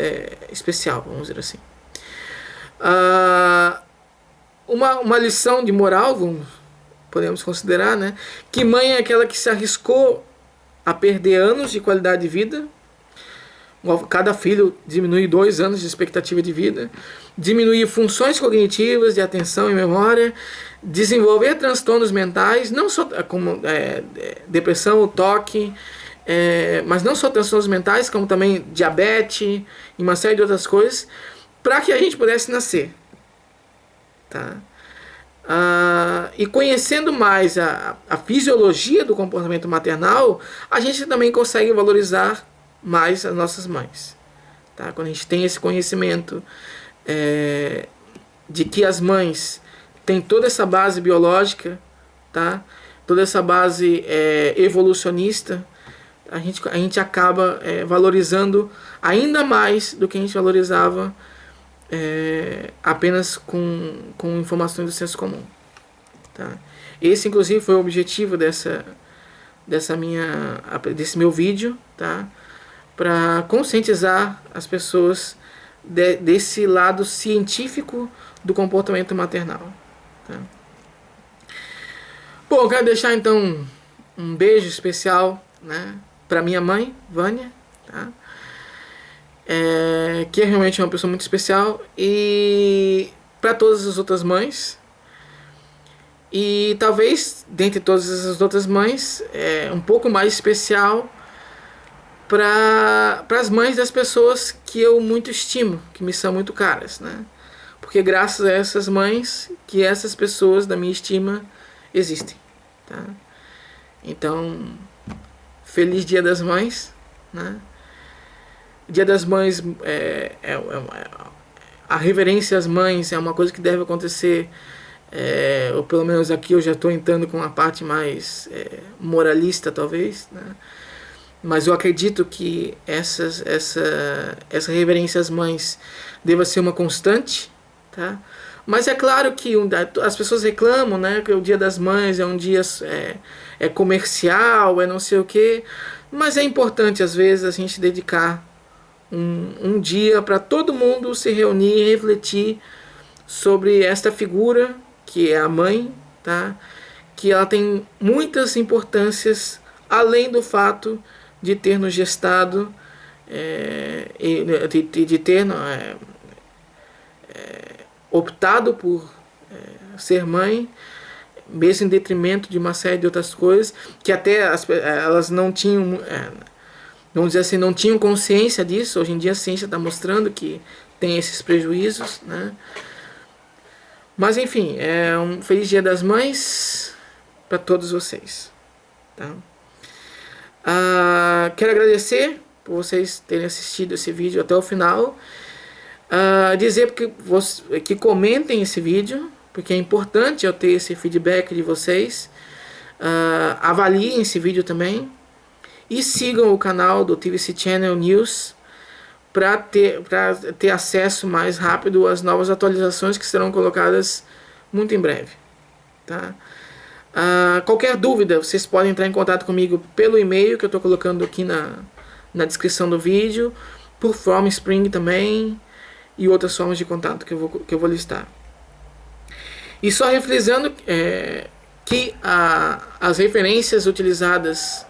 especial, vamos dizer assim. Uma lição de moral, podemos considerar, né? Que mãe é aquela que se arriscou a perder anos de qualidade de vida. Cada filho diminui 2 anos de expectativa de vida, diminuir funções cognitivas de atenção e memória, desenvolver transtornos mentais, não só como depressão, toque, mas não só transtornos mentais, como também diabetes e uma série de outras coisas, para que a gente pudesse nascer. Tá? E conhecendo mais a fisiologia do comportamento maternal, a gente também consegue valorizar mais as nossas mães. Tá? Quando a gente tem esse conhecimento de que as mães têm toda essa base biológica tá? Toda essa base evolucionista, a gente acaba valorizando ainda mais do que a gente valorizava apenas com informações do senso comum, tá? Esse inclusive foi o objetivo desse meu vídeo, tá? Para conscientizar as pessoas desse lado científico do comportamento maternal, tá? Bom, eu quero deixar então um beijo especial, né, para minha mãe, Vânia, tá? Que é realmente uma pessoa muito especial, e para todas as outras mães, e talvez dentre todas as outras mães, um pouco mais especial para as mães das pessoas que eu muito estimo, que me são muito caras, né? Porque graças a essas mães que essas pessoas da minha estima existem, tá? Então, feliz Dia das Mães, né? Dia das Mães, a reverência às mães é uma coisa que deve acontecer, ou pelo menos aqui eu já estou entrando com uma parte mais moralista, talvez, né? Mas eu acredito que essa reverência às mães deva ser uma constante, tá? Mas é claro que as pessoas reclamam, né, que o Dia das Mães é um dia comercial, não sei o quê. Mas é importante, às vezes, a gente dedicar um dia para todo mundo se reunir e refletir sobre esta figura, que é a mãe, tá? Que ela tem muitas importâncias, além do fato de ter nos gestado, de ter optado por ser mãe, mesmo em detrimento de uma série de outras coisas, que até elas não tinham, vamos dizer assim, não tinham consciência disso. Hoje em dia a ciência está mostrando que tem esses prejuízos, né? Mas enfim, um feliz Dia das Mães para todos vocês, tá? Quero agradecer por vocês terem assistido esse vídeo até o final. Dizer que comentem esse vídeo, porque é importante eu ter esse feedback de vocês. Avaliem esse vídeo também. E sigam o canal do TVC Channel News para ter acesso mais rápido às novas atualizações que serão colocadas muito em breve, tá? Qualquer dúvida, vocês podem entrar em contato comigo pelo e-mail que eu estou colocando aqui na descrição do vídeo, por FromSpring também, e outras formas de contato que eu vou listar. E só refrisando que as referências utilizadas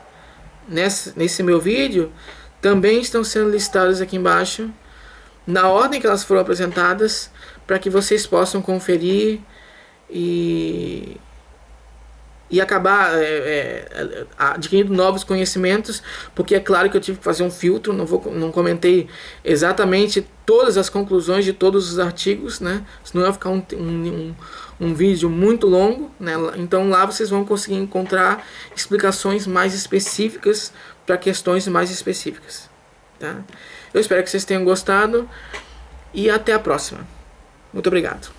nesse meu vídeo também estão sendo listadas aqui embaixo, na ordem que elas foram apresentadas, para que vocês possam conferir e acabar adquirindo novos conhecimentos, porque é claro que eu tive que fazer um filtro, não comentei exatamente todas as conclusões de todos os artigos, né? Senão vai ficar um vídeo muito longo, né? Então lá vocês vão conseguir encontrar explicações mais específicas para questões mais específicas, tá? Eu espero que vocês tenham gostado e até a próxima. Muito obrigado.